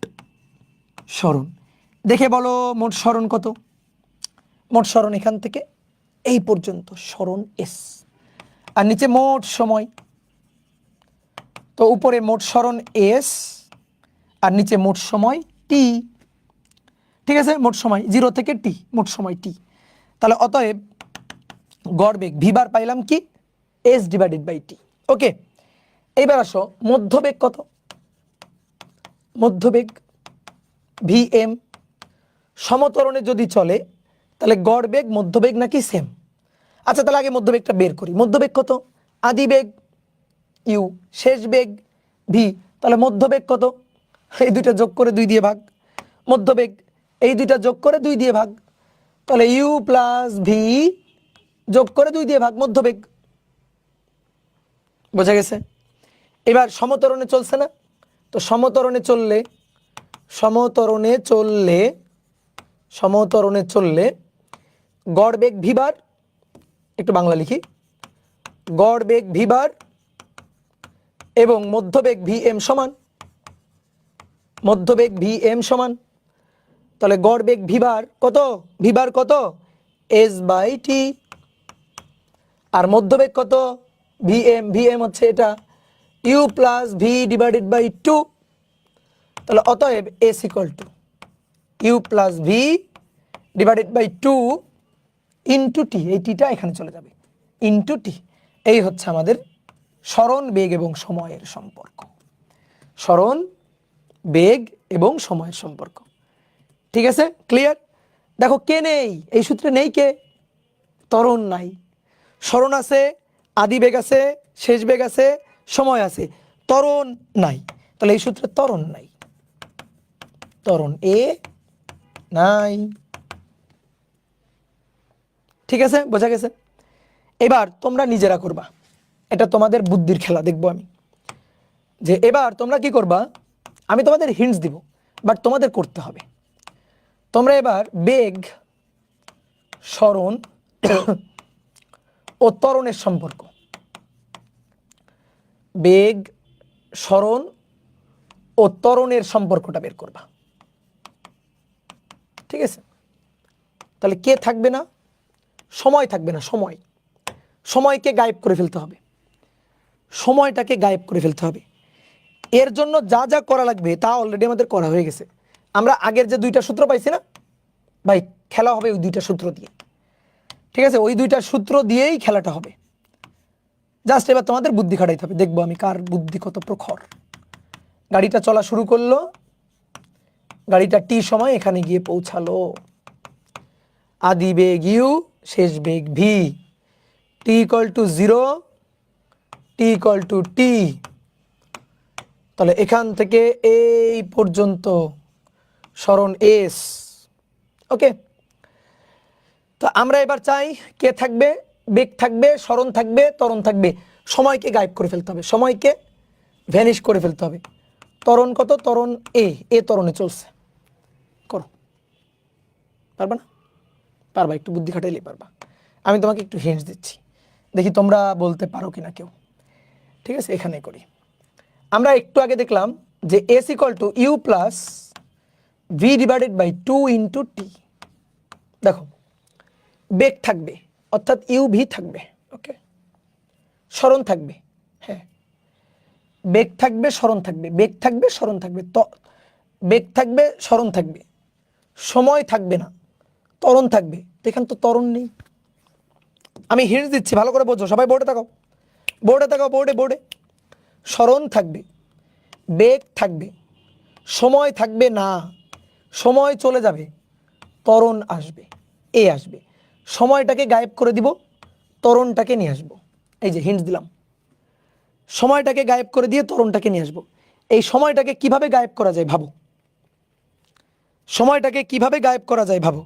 স্মরণ। দেখে বলো মোট স্মরণ কত? মোট স্মরণ এখান থেকে এই পর্যন্ত স্মরণ এস, আর নিচে মোট সময়, তো উপরে মোট স্মরণ এস আর নিচে মোট সময় টি। ঠিক আছে, মোট সময় 0 থেকে টি, মোট সময় টি। তাহলে অতএব গড় বেগ ভি বার পাইলাম কি? S divided by T. ওকে, এইবার আসো মধ্যবেগ কত? মধ্যবেগ ভি এম। সমতরণে যদি চলে তাহলে গড় বেগ মধ্যবেগ নাকি সেম? আচ্ছা, তাহলে আগে মধ্যবেগটা বের করি। মধ্যবেগ কত? আদি বেগ ইউ, শেষ বেগ ভি। তাহলে মধ্যবেগ কত? এই দুইটা যোগ করে 2 দিয়ে ভাগ। মধ্যবেগ এই দুইটা যোগ করে 2 দিয়ে ভাগ, তাহলে ইউ প্লাস ভি যোগ করে 2 দিয়ে ভাগ, মধ্যবেগ। বোঝা গেছে? এবার সমতরণে চলছে না, তো সমতরণে চললে, সমতরণে চললে, সমতরণে চললে গড় বেগ ভি বার, একটু বাংলা লিখি, গড় বেগ ভি বার এবং মধ্যবেগ ভি এম সমান। মধ্যবেগ ভি এম সমান, তাহলে গড় বেগ ভি বার কত এস বাই টি, আর মধ্যবেগ কত ভি এম হচ্ছে এটা u plus v divided by 2, তাহলে অতএব s equal to u plus v divided by 2 into t, এই টিটা এখানে চলে যাবে ইন্টু টি। এই হচ্ছে আমাদের সরণ বেগ এবং সময়ের সম্পর্ক, সরণ বেগ এবং সময়ের সম্পর্ক। ঠিক আছে, ক্লিয়ার? দেখো কে নেই এই সূত্রে, নেই কে? ত্বরণ নাই। সরণ আছে, আদি বেগ আছে, শেষ বেগ আছে, সময় আছে, ত্বরণ নাই। তাহলে এই সূত্রে ত্বরণ নাই, ত্বরণ এ নাই। ঠিক আছে, বোঝা গেছে? এবার তোমরা নিজেরা করবা, এটা তোমাদের বুদ্ধির খেলা দেখবো আমি, যে এবার তোমরা কি করবা। আমি তোমাদের হিন্টস দিব, বাট তোমাদের করতে হবে। তোমরা এবার বেগ, সরণ ও ত্বরণের সম্পর্ক, বেগ, সরণ ও ত্বরণের সম্পর্কটা বের করবা। ঠিক আছে, তাহলে কে থাকবে না? সময় থাকবে না। সময়কে গায়েব করে ফেলতে হবে, সময়টাকে গায়েব করে ফেলতে হবে। এর জন্য যা যা করা লাগবে তা অলরেডি আমাদের করা হয়ে গেছে। আমরা আগের যে দুইটা সূত্র পাইছি না ভাই, খেলা হবে ওই দুইটা সূত্র দিয়ে। ঠিক আছে, ওই দুইটা সূত্র দিয়েই খেলাটা হবে। জাস্ট এবার তোমাদের বুদ্ধি খাটাইতে হবে, দেখবো আমি কার বুদ্ধি কত প্রখর। গাড়িটা চলা শুরু করলো, গাড়িটা টি সময় এখানে গিয়ে পৌঁছালো। আদি বেগ ইউ, শেষ বেগ v, t equal to 0, t equal to t. তাহলে এখান থেকে এই পর্যন্ত সরণ এস। ওকে, তো আমরা এবার চাই কে থাকবে? বেগ থাকবে, সরণ থাকবে, ত্বরণ থাকবে। সময়কে গায়েব করে ফেলতে হবে, সময়কে ভ্যানিশ করে ফেলতে হবে। ত্বরণ কত? ত্বরণ এ ত্বরণে চলছে। করো, পারবা না? পারবা, একটু বুদ্ধি খাটাইলেই পারবা। আমি তোমাকে একটু হিন্টস দিচ্ছি, দেখি তোমরা বলতে পারো কিনা কেউ। ঠিক আছে, এখানে করি। আমরা একটু আগে দেখলাম যে s equal to u plus v divided by 2 into t. দেখো বেগ থাকবে অর্থাৎ ইউ ভি থাকবে, ওকে, সরণ থাকবে, হ্যাঁ, বেগ থাকবে, সরণ থাকবে, বেগ থাকবে, সরণ থাকবে, বেগ থাকবে, সরণ থাকবে, সময় থাকবে না, ত্বরণ থাকবে। এখানে তো ত্বরণ নেই। আমি হিন্টস দিচ্ছি, ভালো করে বোঝো, সবাই বোর্ডে তাকাও, বোর্ডে তাকাও, বোর্ডে। সরণ থাকবে, বেগ থাকবে, সময় থাকবে না, সময় চলে যাবে, ত্বরণ আসবে, এ আসবে। সময়টাকে গায়েব করে দিব, ত্বরণটাকে নিয়ে আসবো। এই যে হিন্টস দিলাম, সময়টাকে গায়েব করে দিয়ে ত্বরণটাকে নিয়ে আসবো। এই সময়টাকে কিভাবে গায়েব করা যায় ভাবো, সময়টাকে কিভাবে গায়েব করা যায় ভাবো।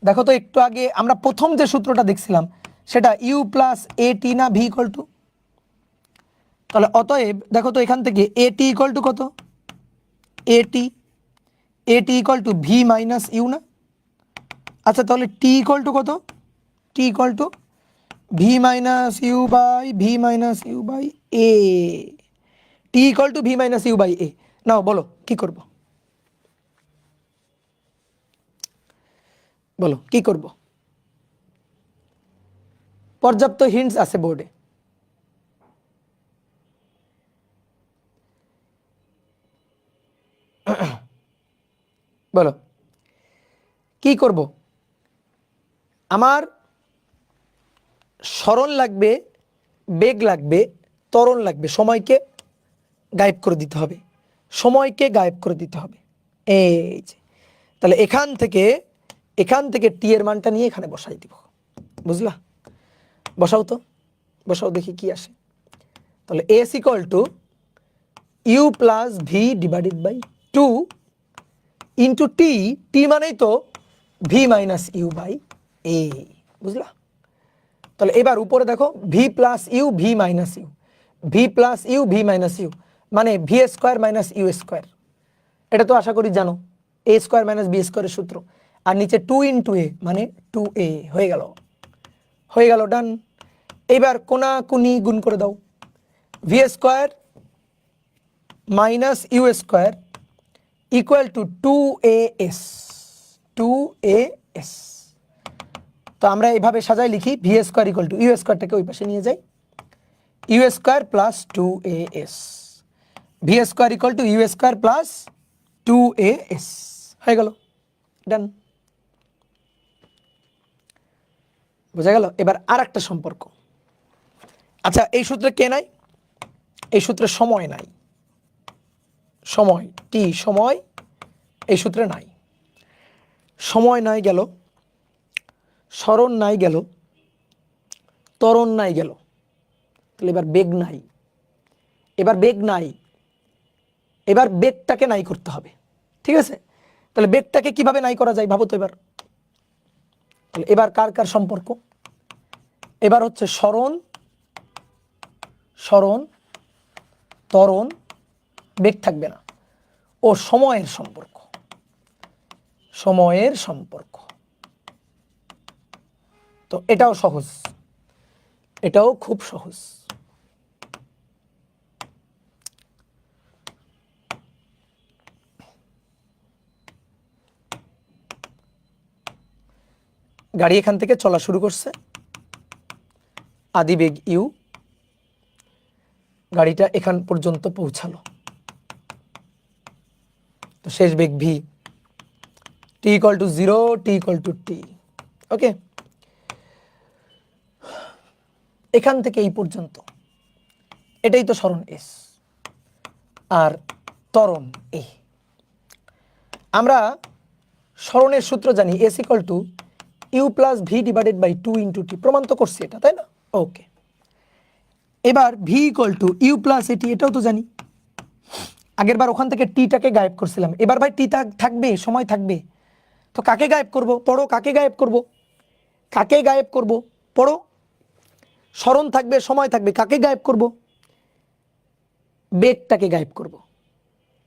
দেখো তো একটু আগে আমরা প্রথম যে সূত্রটা দেখছিলাম সেটা ইউ প্লাস এ টি না ভি ইকুয়াল টু। তাহলে অতএব দেখো তো এখান থেকে এ টি ইকুয়াল টু কত? A t equal to v minus u না? আচ্ছা তাহলে টি ইকুয়াল টু কত? T equal to v minus u by a. T equal to v minus u by a. Now বলো কি করব, বলো কি করব? পর্যাপ্ত হিন্টস আছে বোর্ডে। বলো কি করব? আমার সরণ লাগবে, বেগ লাগবে, ত্বরণ লাগবে। সময়কে গায়েব করে দিতে হবে, সময়কে গায়েব করে দিতে হবে। এই যে তাহলে এখান থেকে টি এর মানটা নিয়ে এখানে বসাই দিব। বুঝলা? বসাও তো, বসাও দেখি কি আসে। তাহলে s equal to u plus v divided by 2 into t. T মানেই তো v minus u by a. বুঝলা? তাহলে এবার উপরে দেখো v plus u, v minus u, v plus u, v minus u, মানে v square minus u square. এটা তো আশা করি জানো, এ স্কোয়ার মাইনাস বি স্কোয়ারের সূত্র। আর নিচে 2 ইন্টু এ মানে 2a হয়ে গেল, ডান। এবার কোনাকুনি গুণ করে দাও, v square minus u square equal to 2as 2as। তো আমরা এইভাবে সাজাই লিখি v square equal to u স্কোয়ারটাকে ওই পাশে নিয়ে যাই, u square plus 2as, v square equal to u square plus 2as হয়ে গেল, ডান। বোঝা গেল? এবার আর একটা সম্পর্ক। আচ্ছা, এই সূত্রে কে নাই? এই সূত্রে সময় নাই, সময় টি সময় এই সূত্রে নাই। সময় নাই গেল, স্মরণ নাই গেল, ত্বরণ নাই গেল, তাহলে এবার বেগ নাই। এবার বেগ নাই, এবার বেগটাকে নাই করতে হবে, ঠিক আছে? তাহলে বেগটাকে কিভাবে নাই করা যায় ভাবো তো এবার। তাহলে এবার কার কার সম্পর্ক? এবার হচ্ছে স্মরণ, স্মরণ, ত্বরণ, বেগ থাকবে না, ও সময়ের সম্পর্ক, সময়ের সম্পর্ক। তো এটাও সহজ, এটাও খুব সহজ। গাড়ি এখান থেকে চলা শুরু করছে, আদি বেগ ইউ, গাড়িটা এখান পর্যন্ত পৌঁছালো, তো শেষ বেগ v, t equal to 0, t equal to t. Okay, এখান থেকে এই পর্যন্ত এটাই তো স্মরণ এস আর ত্বরণ এ। আমরা স্মরণের সূত্র জানি s equal to u plus v divided by 2 into t, প্রমাণ তো করছি এটা, তাই না? ওকে, এবার v equal to u plus a t, এটাও তো জানি। আগের বার ওখান থেকে টিটাকে গায়েব করছিলাম, এবার ভাই টি থাকবে, সময় থাকবে, তো কাকে গায়েব করব? পড়ো, কাকে গায়েব করব? কাকে গায়েব করব? পড়ো, স্মরণ থাকবে, সময় থাকবে, কাকে গায়েব করব? বেগটাকে গায়েব করব,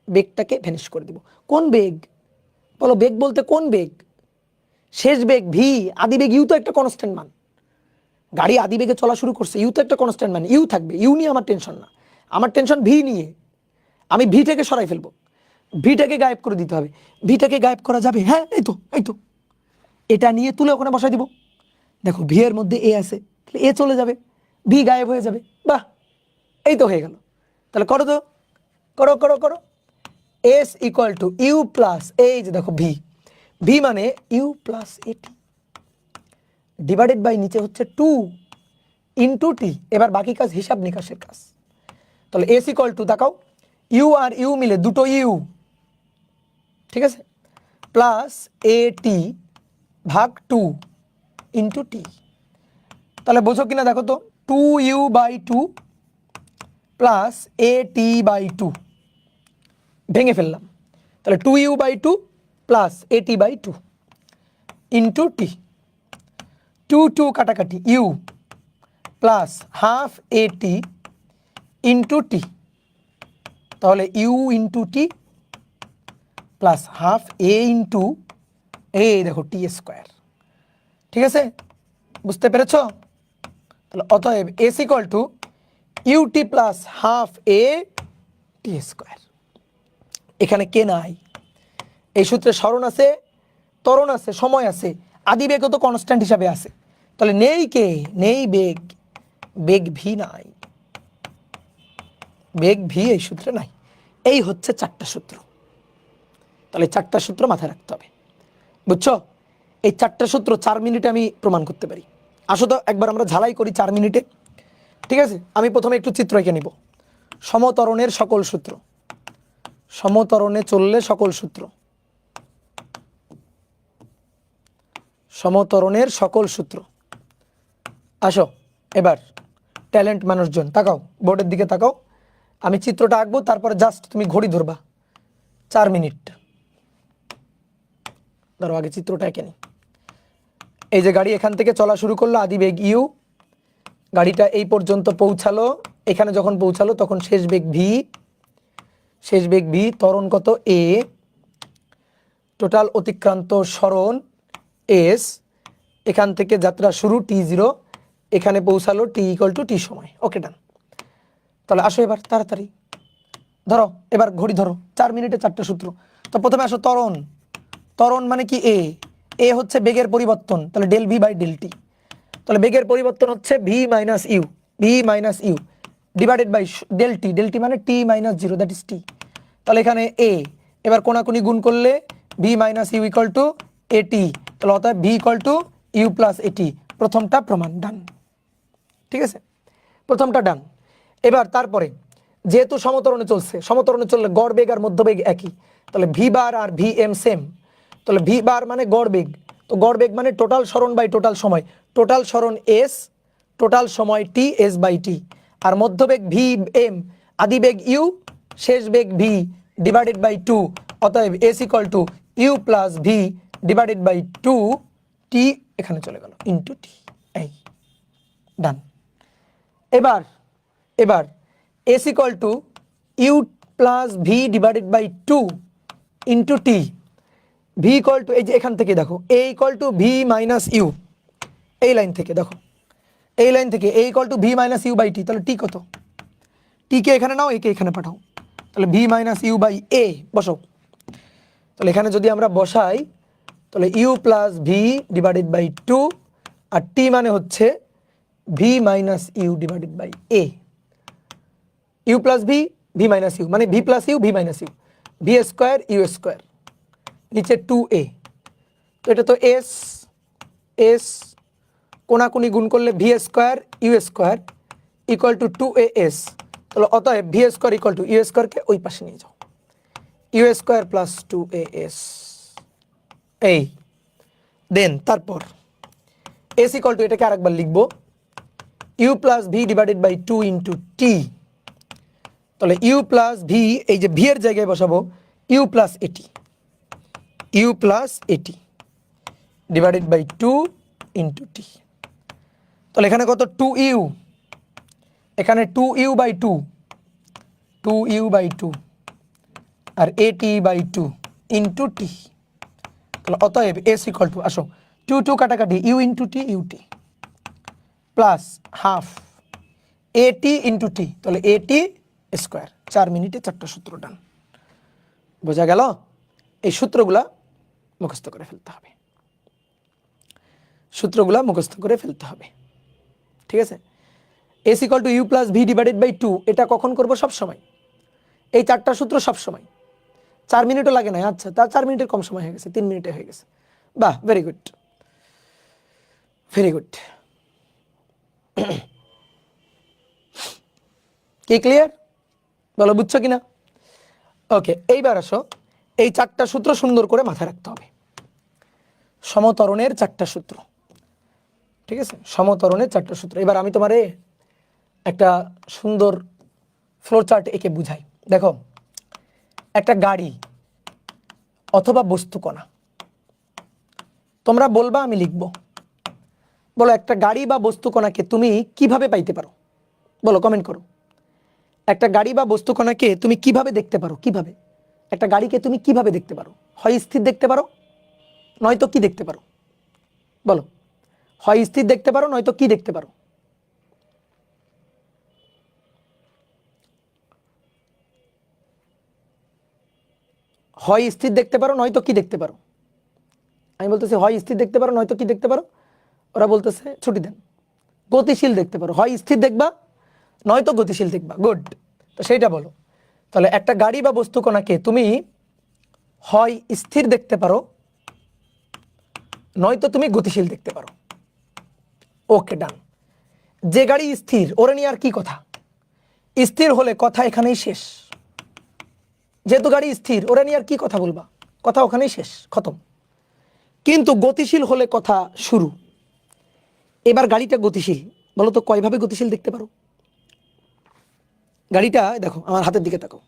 বেগটাকে ভ্যানিশ করে দিব। কোন বেগ বলো? বেগ বলতে কোন বেগ? শেষ বেগ ভি, আদি বেগ ইউ তো একটা কনস্ট্যান্ট মান, গাড়ি আদি বেগে চলা শুরু করছে, ইউ তো একটা কনস্ট্যান্ট মান, ইউ থাকবে, ইউ নিয়ে আমার টেনশন না, আমার টেনশন ভি নিয়ে। আমি ভিটাকে সরাই ফেলবো, ভিটাকে গায়েব করে দিতে হবে। ভিটাকে গায়েব করা যাবে? হ্যাঁ, এই তো, এই তো, এটা নিয়ে তুলে ওখানে বসাই দিব। দেখো ভি এর মধ্যে এ আছে, তাহলে এ চলে যাবে, ভি গায়েব হয়ে যাবে, বাহ, এই তো হয়ে গেল। তাহলে করো তো, করো করো করো। S equal to u plus, এই যে দেখো ভি, ভি মানে u plus a t divided by নিচে হচ্ছে 2 ইন্টু টি। এবার বাকি কাজ হিসাব নিকাশের কাজ। তাহলে এস ইকুয়াল টু, তাকাও, ইউ আর ইউ মিলে দুটো ইউ, ঠিক আছে, প্লাস এ টি ভাগ 2 ইন্টু টি। তাহলে বোঝো কিনা দেখো তো, 2u by 2 plus a t by 2, ভেঙে ফেললাম। তাহলে 2u by 2 plus a t by 2 into t, 2 কাটাকাটি, u plus half a t into t, তাহলে u into t plus half a into, এই দেখো টি স্কোয়ার, ঠিক আছে? বুঝতে পেরেছ? তাহলে অতএব s equal to u t plus half a t square. এখানে কে নাই? এই সূত্রে স্মরণ আছে, ত্বরণ আছে, সময় আছে, আদি বেগও তো কনস্ট্যান্ট হিসাবে আছে। তাহলে নেই কে? নেই বেগ, বেগ ভি নাই, বেগ ভি এই সূত্রে নাই। এই হচ্ছে 4টা সূত্র। তাহলে 4টা সূত্র মাথায় রাখতে হবে, বুঝছো? এই 4টা সূত্র 4 মিনিটে আমি প্রমাণ করতে পারি। আসো তো একবার আমরা ঝালাই করি 4 মিনিটে, ঠিক আছে? আমি প্রথমে একটু চিত্র এঁকে নিব। সমতরণের সকল সূত্র, সমতরণে চললে সকল সূত্র, সমতরণের সকল সূত্র। আসো এবার ট্যালেন্ট মানুষজন তাকাও, বোর্ডের দিকে তাকাও, আমি চিত্রটা আঁকবো, তারপরে জাস্ট তুমি ঘড়ি ধরবা 4 মিনিট। ধরো আগে চিত্রটা এঁকে নি। এই যে গাড়ি এখান থেকে চলা শুরু করলো, আদি বেগ ইউ, গাড়িটা এই পর্যন্ত পৌঁছালো, এখানে যখন পৌঁছালো তখন শেষ বেগ ভি, শেষ বেগ ভি, ত্বরণ কত? এ, টোটাল অতিক্রান্ত স্মরণ এস, এখান থেকে যাত্রা শুরু t0, এখানে পৌঁছালো t ইকুয়াল টু টি সময়। ওকে, ডান। তাহলে আসো এবার তাড়াতাড়ি ধরো, এবার ঘড়ি ধরো, 4 মিনিটে 4টা সূত্র। তো তো প্রথমে আসো ত্বরণ। ত্বরণ মানে কি এ হচ্ছে বেগের পরিবর্তন, তাহলে del v by del t. তাহলে বেগের পরিবর্তন হচ্ছে v minus u divided by del t মানে t minus zero, that is t. তাহলে এখানে এবার কোনাকুনি গুণ করলে v minus u equal to a t, তাহলে অতএব v equal to u plus a t. প্রথমটা প্রমাণ, ডান। ঠিক আছে, প্রথমটা ডান। এবার তারপরে যেহেতু সমতরণে চলছে, সমতরণে চললে গড় বেগ আর মধ্যবেগ একই, তাহলে ভি বার আর ভি এম সেম। তাহলে ভি বার মানে গড় বেগ, তো গড় বেগ মানে টোটাল সরণ বাই টোটাল সময়, টোটাল সরণ এস, টোটাল সময় টি, এস বাই টি। আর মধ্যবেগ ভি এম, আদি বেগ ইউ, শেষ বেগ ভি ডিভাইডেড বাই টু, অতএব s equal to u plus v divided by two t, এখানে চলে গেল ইন্টু টি। এই ডান। এবার s equal to u plus v divided by two into t. V equal to, এই যে এখান থেকে দেখো a equal to v minus u, এই লাইন থেকে দেখো, এই লাইন থেকে a equal to v minus u by t. তাহলে টি কত? টিকে এখানে নাও, একে এখানে পাঠাও, তাহলে v minus u by a বসো। তাহলে এখানে যদি আমরা বসাই, then u plus v divided by two, আর টি মানে হচ্ছে v minus u divided by a. U plus v, v minus u মানে v plus u, v minus u, v square u square, নিচে টু এ। তো এটা তো s, কোনাকুনি গুণ করলে v square u square equal to two a s. তাহলে অতএব V square equal to u স্কোয়ারকে ওই পাশে নিয়ে যাও, u square plus two a s. এই দেন তারপর এস ইকুয়াল টু, এটাকে আরেকবার লিখবো, u plus v divided by two into t. তাহলে ইউ প্লাস ভি, এই যে ভি এর জায়গায় বসাবো u plus a t divided by two into t. তাহলে এখানে কত? টু ইউ, এখানে টু ইউ বাই টু আর a t by two into t. তাহলে অতএব এস ইকুয়াল টু, আসো টু টু কাটাকাটি, u into t u t plus half a t into t, তাহলে এ টি স্কোয়ার। 4 মিনিটে 4টা সূত্র ডান। বোঝা গেল? এই সূত্রগুলা মুখস্থ করে ফেলতে হবে, ঠিক আছে? S equal to u plus v divided by two, এটা কখন করবো? সব সময়। এই 4টা সূত্র সব সময়। 4 মিনিটও লাগে না। আচ্ছা, তার 4 মিনিটের কম সময় হয়ে গেছে, 3 মিনিটে হয়ে গেছে। বাহ, ভেরি গুড। কি ক্লিয়ার? বলো বুঝছো কিনা? ওকে, এইবার আসো, এই 4টা সূত্র সুন্দর করে মাথায় রাখতে হবে। সমতরণের 4টা সূত্র, ঠিক আছে? সমতরণের 4টা সূত্র। এবার আমি তোমারে একটা সুন্দর ফ্লো চার্ট এঁকে বুঝাই। দেখো, একটা গাড়ি অথবা বস্তুকণা, তোমরা বলবা, আমি লিখব। বলো, একটা গাড়ি বা বস্তুকণাকে তুমি কিভাবে পাইতে পারো? বলো, কমেন্ট করো। একটা গাড়ি বা বস্তুকণাকে তুমি কিভাবে দেখতে পারো? কিভাবে একটা গাড়িকে তুমি কিভাবে দেখতে পারো? হয় স্থির দেখতে পারো, নয়তো কি দেখতে পারো? বলো, হয় স্থির দেখতে পারো, নয়তো কি দেখতে পারো? হয় স্থির দেখতে পারো, নয়তো কি দেখতে পারো? আমি বলতেছি হয় স্থির দেখতে পারো, নয়তো কি দেখতে পারো? ওরা বলতেছে ছুটি দেন, গতিশীল দেখতে পারো। হয় স্থির দেখবা, নয়তো গতিশীল দেখবা। গুড, তো সেইটা বলো। তাহলে একটা গাড়ি বা বস্তুকণাকে তুমি হয় স্থির দেখতে পারো, নয়তো তুমি গতিশীল দেখতে পারো। ওকে, ডান। যে গাড়ি স্থির, ওরে নিয়ে আর কি কথা? স্থির হলে কথা এখানেই শেষ। যেহেতু গাড়ি স্থির, ওরে নিয়ে আর কি কথা বলবা? কথা ওখানেই শেষ, খতম। কিন্তু গতিশীল হলে কথা শুরু। এবার গাড়িটা গতিশীল, বলো তো কয়ভাবে গতিশীল দেখতে পারো? গাড়িটা দেখো, আমার হাতের দিকে তাকাও,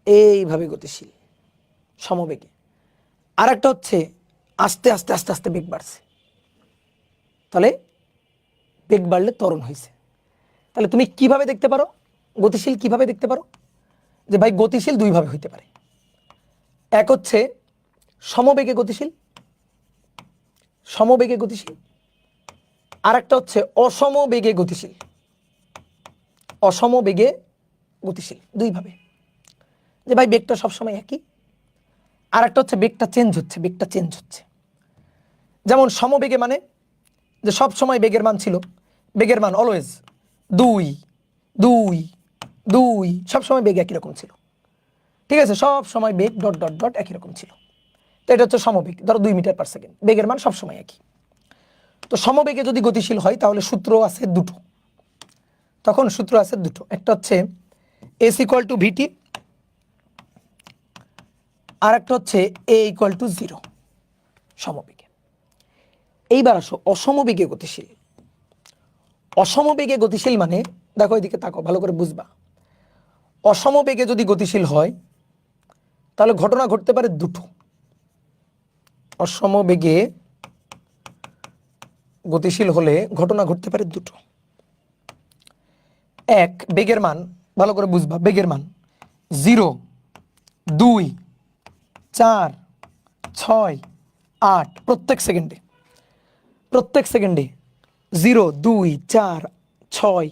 এইভাবে গতিশীল সমবেগে। আর একটা হচ্ছে আস্তে আস্তে আস্তে আস্তে বেগ বাড়ছে, তাহলে বেগ বাড়লে ত্বরণ হয়েছে। তাহলে তুমি কিভাবে দেখতে পারো গতিশীল? কিভাবে দেখতে পারো? যে ভাই গতিশীল দুইভাবে হইতে পারে। এক হচ্ছে সমবেগে গতিশীল, আর একটা হচ্ছে অসমবেগে গতিশীল। দুইভাবে। যে ভাই বেগটা সবসময় একই, আর একটা হচ্ছে বেগটা চেঞ্জ হচ্ছে। যেমন সমবেগে মানে যে সব সময় বেগের মান ছিল, বেগের মান অলওয়েজ 2 2 2, সব সময় বেগ একই রকম ছিল। ঠিক আছে, সব সময় বেগ ডট ডট ডট একই রকম ছিল। তো এটা হচ্ছে সমবেগ, ধরো 2 মিটার পার সেকেন্ড, বেগের মান সব সময় একই। তো সমবেগে যদি গতিশীল হয় তাহলে সূত্র আছে দুটো, তখন সূত্র আছে দুটো, একটা হচ্ছে এস ইকুয়াল টু ভিটি, আর একটা হচ্ছে এ ইকুয়াল টু 0 সমবেগে। এইবার আসো অসমবেগে গতিশীল। অসমবেগে গতিশীল মানে দেখো এদিকে তাকাও, ভালো করে বুঝবা। অসমবেগে যদি গতিশীল হয় তাহলে ঘটনা ঘটতে পারে দুটো। অসমবেগে গতিশীল হলে ঘটনা ঘটতে পারে দুটো। এক, বেগের মান ভালো করে বুঝবা, বেগের মান 0 2 4 6 8 প্রত্যেক সেকেন্ডে 0 2 4 6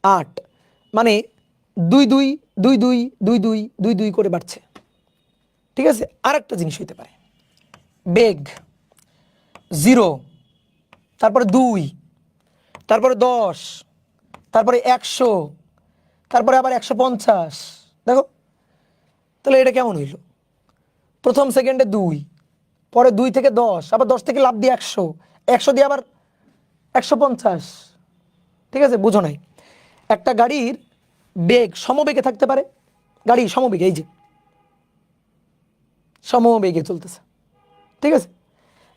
8, মানে 2 2 2 2 2 2 2 2 করে বাড়ছে। ঠিক আছে, আর একটা জিনিস হইতে পারে, বেগ 0, তারপরে 2, তারপরে 10, তারপরে 100, তারপরে আবার 150। দেখো তাহলে এটা কেমন হইল? প্রথম সেকেন্ডে 2, পরে 2 থেকে 10, আবার 10 থেকে লাভ দিয়ে 100, 100 দিয়ে আবার 150। ঠিক আছে, বুঝো নাই? একটা গাড়ির বেগ সমবেগে থাকতে পারে, গাড়ি সমবেগে, এই যে সমবেগে চলতেছে। ঠিক আছে,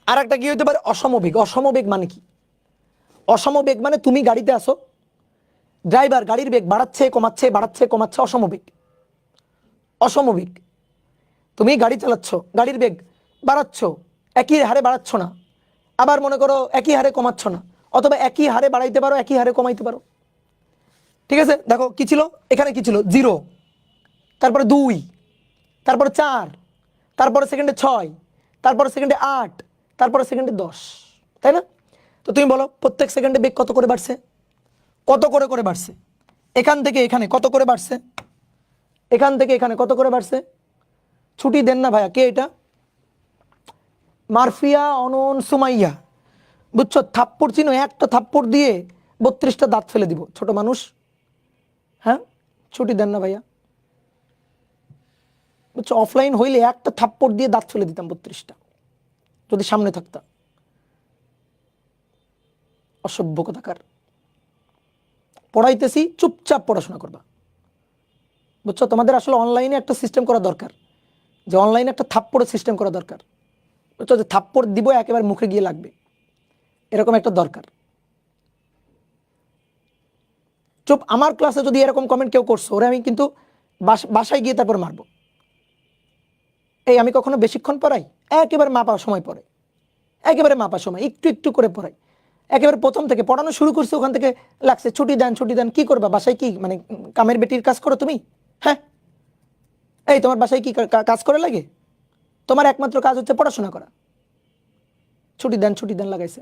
আর একটা কি হইতে পারে অসমবেগ। অসমবেগ মানে কি? অসমবেগ মানে তুমি গাড়িতে আসো, ড্রাইভার গাড়ির বেগ বাড়াচ্ছে কমাচ্ছে বাড়াচ্ছে কমাচ্ছে, অসমবেগ। অসমবেগ, তুমি গাড়ি চালাচ্ছ, গাড়ির বেগ বাড়াচ্ছ, একই হারে বাড়াচ্ছ না, আবার মনে করো একই হারে কমাচ্ছ না, অথবা একই হারে বাড়াইতে পারো একই হারে কমাইতে পারো। ঠিক আছে, দেখো কি ছিল এখানে, কি ছিল 0, তারপরে 2, তারপরে 4, তারপরে সেকেন্ডে 6, তারপরে সেকেন্ডে 8, তারপরে সেকেন্ডে 10, তাই না? তো তুমি বলো প্রত্যেক সেকেন্ডে বেগ কত করে বাড়ছে? কত করে করে বাড়ছে? এখান থেকে এখানে কত করে বাড়ছে? এখান থেকে এখানে কত করে বাড়ছে? ছুটি দেন না ভাইয়া, কে এটা? মারফিয়া অনন সুমাইয়া, বুঝছো? থাপ্পড় চিনো? একটা থাপ্পড় দিয়ে 32টা দাঁত ফেলে দিব, ছোট মানুষ। হ্যাঁ, ছুটি দেন না ভাইয়া, বুঝছো? অফলাইন হইলে একটা থাপ্পড় দিয়ে দাঁত ফেলে দিতাম 32টা, যদি সামনে থাকতাম। অসভ্য কথাকার। পড়াইতেছি, চুপচাপ পড়াশোনা করবা, বুঝছো? তোমাদের আসলে অনলাইনে একটা সিস্টেম করা দরকার, যে অনলাইনে একটা থাপ্পড়ের সিস্টেম করা দরকার, বুঝছো? যে থাপ্পড় দিব একেবারে মুখে গিয়ে লাগবে, এরকম একটা দরকার। চুপ। আমার ক্লাসে যদি এরকম কমেন্ট কেউ করছো, ওরে আমি কিন্তু বাসায় গিয়ে তারপর মারবো। এই আমি কখনো বেশিক্ষণ পড়াই? একেবারে মাপা সময় পড়াই, একেবারে মাপা সময়, একটু একটু করে পড়াই। একেবারে প্রথম থেকে পড়ানো শুরু করছে, ওখান থেকে লাগছে ছুটি দেন ছুটি দেন। কি করবা বাসায়? কি মানে কামের বেটির কাজ করো তুমি? হ্যাঁ, এই তোমার বাসায় কি কাজ করে লাগে? তোমার একমাত্র কাজ হচ্ছে পড়াশোনা করা। ছুটি দেন লাগাইছে,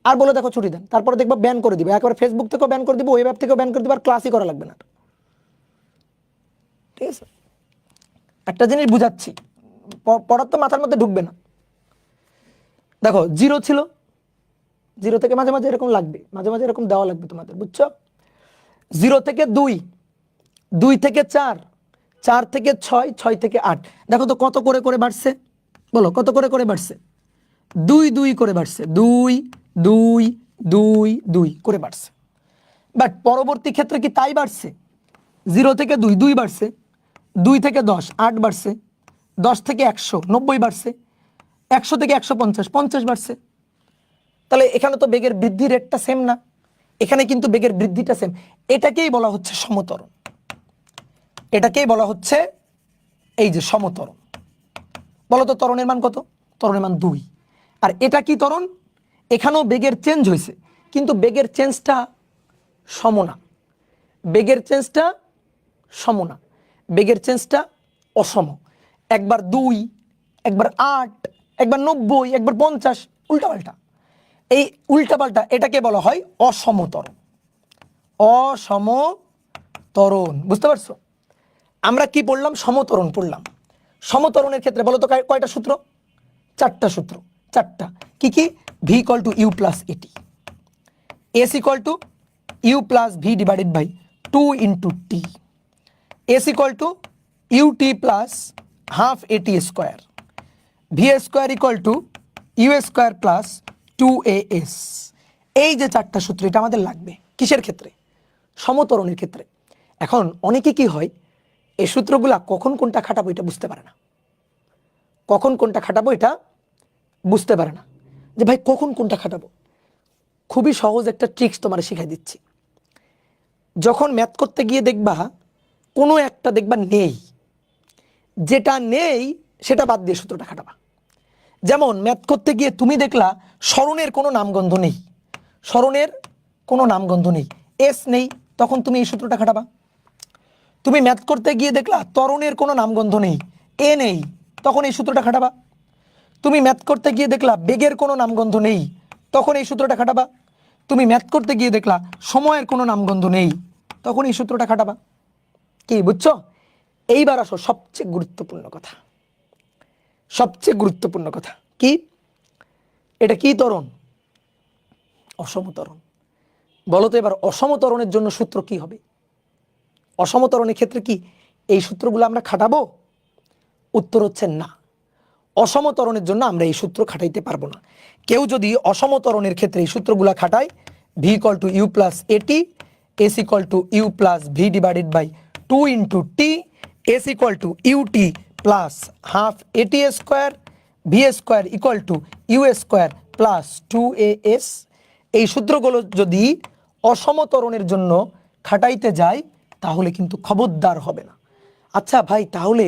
আর বলে দেখো ছুটি দেন, তারপরে দেখবো ব্যান করে দিবে, একেবারে ফেসবুক থেকেও ব্যান করে দিব, ওয়েব অ্যাপ থেকেও ব্যান করে দিব, আর ক্লাসই করা লাগবে না। ঠিক আছে, একটা জিনিস বুঝাচ্ছি, পড়ার তো মাথার মধ্যে ঢুকবে না। দেখো 0 ছিল, 0 থেকে মাঝে মাঝে এরকম লাগবে, মাঝে মাঝে এরকম দেওয়া লাগবে তোমাদের, বুঝছো? 0 থেকে 2, 2 থেকে 4, 4 থেকে 6, 6 থেকে 8। দেখো তো কত করে করে বাড়ছে, বলো কত করে করে বাড়ছে? 2 2 করে বাড়ছে, 2 2 2 2 করে বাড়ছে। বাট পরবর্তী ক্ষেত্রে কি তাই বাড়ছে? 0 থেকে 2 2 বাড়ছে, 2 থেকে 10 8 বাড়ছে, 10 থেকে 100 90 বাড়ছে, 100 থেকে 150 50 বাড়ছে। তাহলে এখানে তো বেগের বৃদ্ধি রেটটা সেম না, এখানে কিন্তু বেগের বৃদ্ধিটা সেম। এটাকেই বলা হচ্ছে সমত্বরণ, এটাকেই বলা হচ্ছে এই যে সমত্বরণ। বলো তো ত্বরণের মান কত? ত্বরণের মান 2। আর এটা কি ত্বরণ? এখানেও বেগের চেঞ্জ হয়েছে, কিন্তু বেগের চেঞ্জটা সম না, বেগের চেঞ্জটা সম না, বেগের চেঞ্জটা অসম। একবার 2, একবার 8, একবার 90, একবার 50, উল্টাপাল্টা। এই উল্টাপাল্টা এটাকে বলা হয় অসমতরণ। অসমতরণ, বুঝতে পারছো? আমরা কি পড়লাম? সমতরণ পড়লাম। সমতরণের ক্ষেত্রে বলো তো কয়টা সূত্র? চারটা সূত্র, চারটা। কি কি? V equal to u plus a t, s equal to u plus v divided by 2 into t, s equal to u t plus half a t square, v square equal to u square plus 2as। এই যে চারটা সূত্র, এটা আমাদের লাগবে কিসের ক্ষেত্রে? সমতরণের ক্ষেত্রে। এখন অনেকে কি হয়, এই সূত্রগুলা কখন কোনটা খাটাবো এটা বুঝতে পারে না, কখন কোনটা খাটাবো এটা বুঝতে পারে না, যে ভাই কখন কোনটা খাটাবো। খুবই সহজ একটা ট্রিক্স তোমার শিখাই দিচ্ছি। যখন ম্যাথ করতে গিয়ে দেখবা কোনো একটা দেখবা নেই, যেটা নেই সেটা বাদ দিয়ে সূত্রটা খাটাবা। যেমন ম্যাথ করতে গিয়ে তুমি দেখলা স্মরণের কোনো নামগন্ধ নেই, স্মরণের কোনো নামগন্ধ নেই, এস নেই, তখন তুমি এই সূত্রটা খাটাবা। তুমি ম্যাথ করতে গিয়ে দেখলা ত্বরণের কোনো নামগন্ধ নেই, এ নেই, তখন এই সূত্রটা খাটাবা। তুমি ম্যাথ করতে গিয়ে দেখলা বেগের কোনো নামগন্ধ নেই, তখন এই সূত্রটা খাটাবা। তুমি ম্যাথ করতে গিয়ে দেখলা সময়ের কোনো নামগন্ধ নেই, তখন এই সূত্রটা খাটাবা। কি বুঝছো? এইবার আসো সবচেয়ে গুরুত্বপূর্ণ কথা, সবচেয়ে গুরুত্বপূর্ণ কথা কি? এটা কি ত্বরণ? অসমতরণ। বলো তো এবার অসমতরণের জন্য সূত্র কি হবে? অসমতরণের ক্ষেত্রে কি এই সূত্রগুলো আমরা খাটাবো? উত্তর হচ্ছে না। অসমতরণের জন্য আমরা এই সূত্র খাটাইতে পারবো না। কেউ যদি অসমতরণের ক্ষেত্রে এই সূত্রগুলো খাটায়, v equal to u plus a t, s equal to u plus v divided by 2 into t, s equal to u t plus half a t square, v square equal to u square plus 2as, এই সূত্রগুলো যদি অসমতরণের জন্য খাটাইতে যায় তাহলে কিন্তু খবরদার হবে না। আচ্ছা ভাই, তাহলে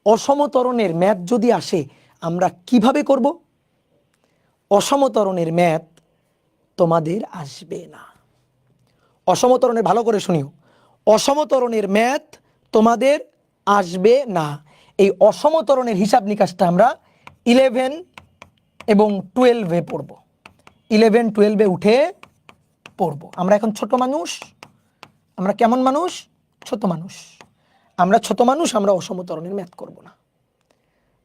অসমতরণের ম্যাথ যদি আসে আমরা কিভাবে করব? অসমতরণের ম্যাথ তোমাদের আসবে না। অসমতরণের, ভালো করে শুনিও, অসমতরণের ম্যাথ তোমাদের আসবে না। এই অসমতরণের হিসাব নিকাশটা আমরা 11 এবং 12-এ পড়ব, 11-12-এ উঠে পড়ব। আমরা এখন ছোট মানুষ, আমরা কেমন মানুষ? ছোট মানুষ। আমরা ছোট মানুষ, আমরা অসমতরণের ম্যাথ করব না।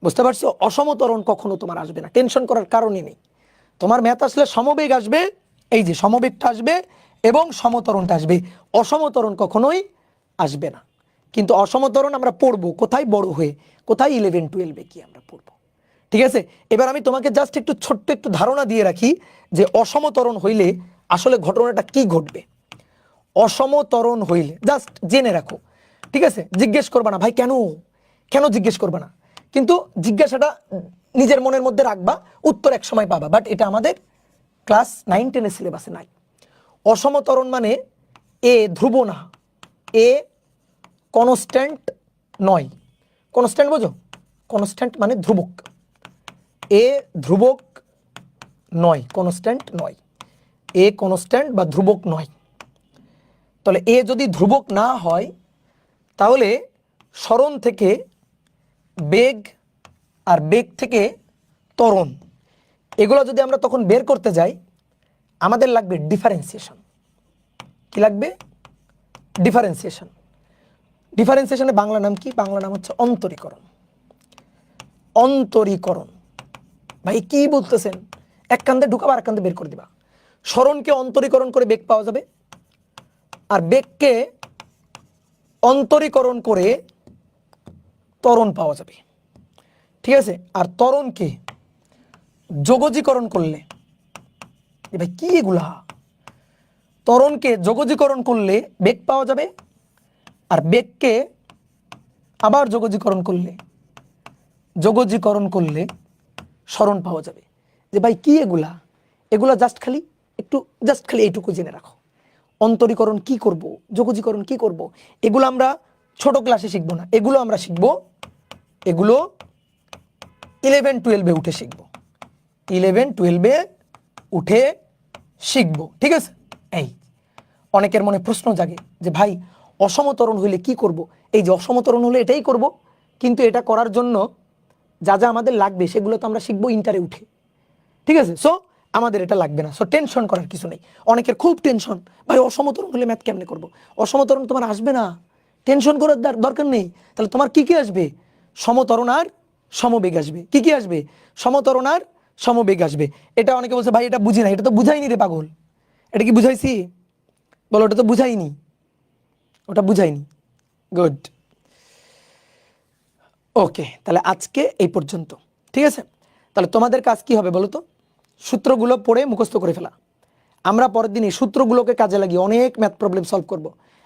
বুঝতে পারছো? অসমতরণ কখনো তোমার আসবে না, টেনশন করার কারণই নেই। তোমার ম্যাথ আসলে সমবেগ আসবে, এই যে সমবেগটা আসবে এবং সমতরণটা আসবে, অসমতরণ কখনোই আসবে না। কিন্তু অসমতরণ আমরা পড়বো কোথায়? বড় হয়ে। কোথায়? 11-12-এ কি আমরা পড়বো। ঠিক আছে? এবার আমি তোমাকে জাস্ট একটু ছোট্ট একটু ধারণা দিয়ে রাখি যে অসমতরণ হইলে আসলে ঘটনাটা কি ঘটবে। অসমতরণ হইলে জাস্ট জেনে রাখো, ঠিক আছে? জিজ্ঞেস করবা না ভাই কেন, কেন জিজ্ঞেস করবা না, কিন্তু জিজ্ঞাসাটা নিজের মনের মধ্যে রাখবা, উত্তর এক সময় পাবা, বাট এটা আমাদের ক্লাস 9-10-এর সিলেবাসে নাই। অসমতরণ মানে এ ধ্রুব না, এ কনস্ট্যান্ট নয়। কনস্ট্যান্ট বোঝো? কনস্ট্যান্ট মানে ধ্রুবক, এ ধ্রুবক নয়, কনস্ট্যান্ট নয়, এ কনস্ট্যান্ট বা ধ্রুবক নয়। তাহলে এ যদি ধ্রুবক না হয় তাহলে সরণ থেকে বেগ আর বেগ থেকে ত্বরণ, এগুলো যদি আমরা তখন বের করতে যাই আমাদের লাগবে ডিফারেন্সিয়েশন। কি লাগবে? ডিফারেন্সিয়েশন। ডিফারেন্সিয়েশনের বাংলা নাম কি? বাংলা নাম হচ্ছে অন্তরীকরণ। অন্তরীকরণ। ভাই কি বলতেছেন? এক কান্দে ঢুকাবা আর এক কান্দে বের করে দিবা। সরণকে অন্তরীকরণ করে বেগ পাওয়া যাবে, আর বেগকে অন্তরীকরণ করে ত্বরণ পাওয়া যাবে, ঠিক আছে? আর ত্বরণকে যোগজীকরণ করলে, ভাই কি এগুলা? ত্বরণকে যোগজীকরণ করলে বেগ পাওয়া যাবে, আর বেগকে আবার যোগজীকরণ করলে সরণ পাওয়া যাবে। যে ভাই কি এগুলা? এগুলা জাস্ট খালি এইটুকু জেনে রাখো। অন্তরীকরণ কি করব, যোগজীকরণ কি করব, এগুলো আমরা ছোট ক্লাসে শিখবো না, এগুলো আমরা শিখবো, এগুলো 11-12-এ উঠে শিখবো, 11-12-এ উঠে শিখবো, ঠিক আছে? এই অনেকের মনে প্রশ্ন জাগে যে ভাই অসমতরণ হইলে কি করব? এই যে অসমতরণ হলে এটাই করব, কিন্তু এটা করার জন্য যা যা আমাদের লাগবে সেগুলো তো আমরা শিখবো ইন্টারে উঠে, ঠিক আছে? সো আমাদের এটা লাগবে না, সো টেনশন করার কিছু নেই। অনেকের খুব টেনশন, ভাই অসমতরণ হলে ম্যাথ কেমনে করব? অসমতরণ তোমার আসবে না, টেনশন করার দরকার নেই। তাহলে তোমার কি কি আসবে? সমত্বরণ আর সমবেগ আসবে। কি কি আসবে? সমত্বরণ আর সমবেগ আসবে। এটা অনেকে বলছে ভাই এটা বুঝি না, এটা তো বুঝাইনি রে পাগল। এটা কি বুঝাইছি? বলো ওটা তো বুঝাইনি, ওটা বুঝাইনি। গুড, ওকে, তাহলে আজকে এই পর্যন্ত, ঠিক আছে? তাহলে তোমাদের কাজ কি হবে বলো তো? সূত্রগুলো পড়ে মুখস্থ করে ফেলা। আমরা পরের দিন এই সূত্রগুলোকে কাজে লাগিয়ে অনেক ম্যাথ প্রবলেম সলভ করব।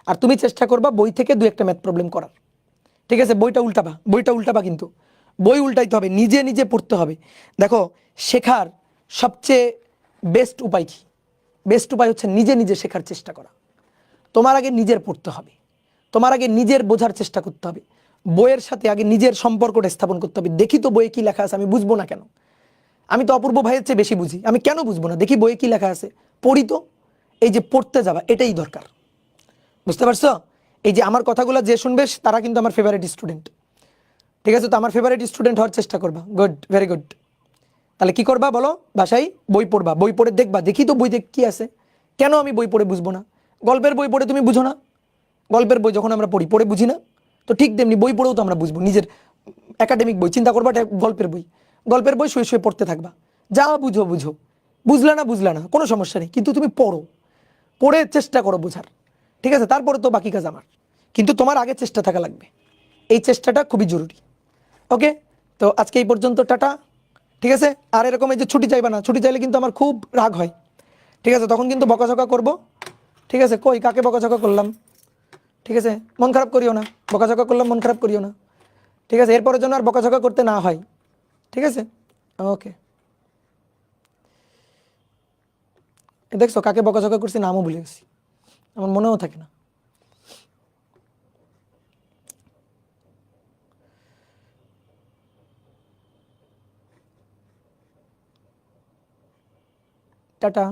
আর তুমি চেষ্টা করবা বই থেকে দু একটা ম্যাথ প্রবলেম করার, ঠিক আছে? বইটা উল্টাবা কিন্তু বই উল্টাইতে হবে, নিজে নিজে পড়তে হবে। দেখো, শেখার সবচেয়ে বেস্ট উপায় কি? বেস্ট উপায় হচ্ছে নিজে নিজে শেখার চেষ্টা করা। তোমার আগে নিজের পড়তে হবে, তোমার আগে নিজের বোঝার চেষ্টা করতে হবে, বইয়ের সাথে আগে নিজের সম্পর্কটা স্থাপন করতে হবে। দেখি তো বইয়ে কি লেখা আছে, আমি বুঝবো না কেন? আমি তো অপূর্ব ভাইয়ের চেয়ে বেশি বুঝি, আমি কেন বুঝবো না? দেখি বইয়ে কি লেখা আছে, পড়ি তো। এই যে পড়তে যাবা, এটাই দরকার, বুঝতে পারছো? এই যে আমার কথাগুলো যে শুনবে তারা কিন্তু আমার ফেভারিট স্টুডেন্ট, ঠিক আছে? তো আমার ফেভারিট স্টুডেন্ট হওয়ার চেষ্টা করবা। Good, very good. তাহলে কি করবা বলো? বাসায় বই পড়বা, বই পড়ে দেখবা, দেখি তো বইতে কি আছে। কেন আমি বই পড়ে বুঝবো না? গল্পের বই পড়ে তুমি বুঝো না? গল্পের বই যখন আমরা পড়ে বুঝি না? তো ঠিক তেমনি বই পড়েও তো আমরা বুঝবো। নিজের একাডেমিক বই চিন্তা করবা, এটা গল্পের বই, গল্পের বই শুয়ে শুয়ে পড়তে থাকবা, যা বুঝো বুঝো, বুঝলা না কোনো সমস্যা নেই, কিন্তু তুমি পড়ো, পড়ে চেষ্টা করো বোঝার, ঠিক আছে? তারপরে তো বাকি কাজ আমার, কিন্তু তোমার আগে চেষ্টা থাকা লাগবে। এই চেষ্টাটা খুবই জরুরি। ওকে, তো আজকে এই পর্যন্ত, টাটা, ঠিক আছে? আর এরকম এই যে ছুটি চাইবা না, ছুটি চাইলে কিন্তু আমার খুব রাগ হয়, ঠিক আছে? তখন কিন্তু বকাঝকা করবো, ঠিক আছে? কই কাকে বকাঝকা করলাম? ঠিক আছে, মন খারাপ করিও না, বকাঝকা করলাম মন খারাপ করিও না, ঠিক আছে? এরপরের জন্য আর বকাঝকা করতে না হয়, ঠিক আছে? ওকে, দেখছো কাকে বকাঝকা করছি নামও ভুলে গেছি, আমার মনেও থাকে না। টাটা।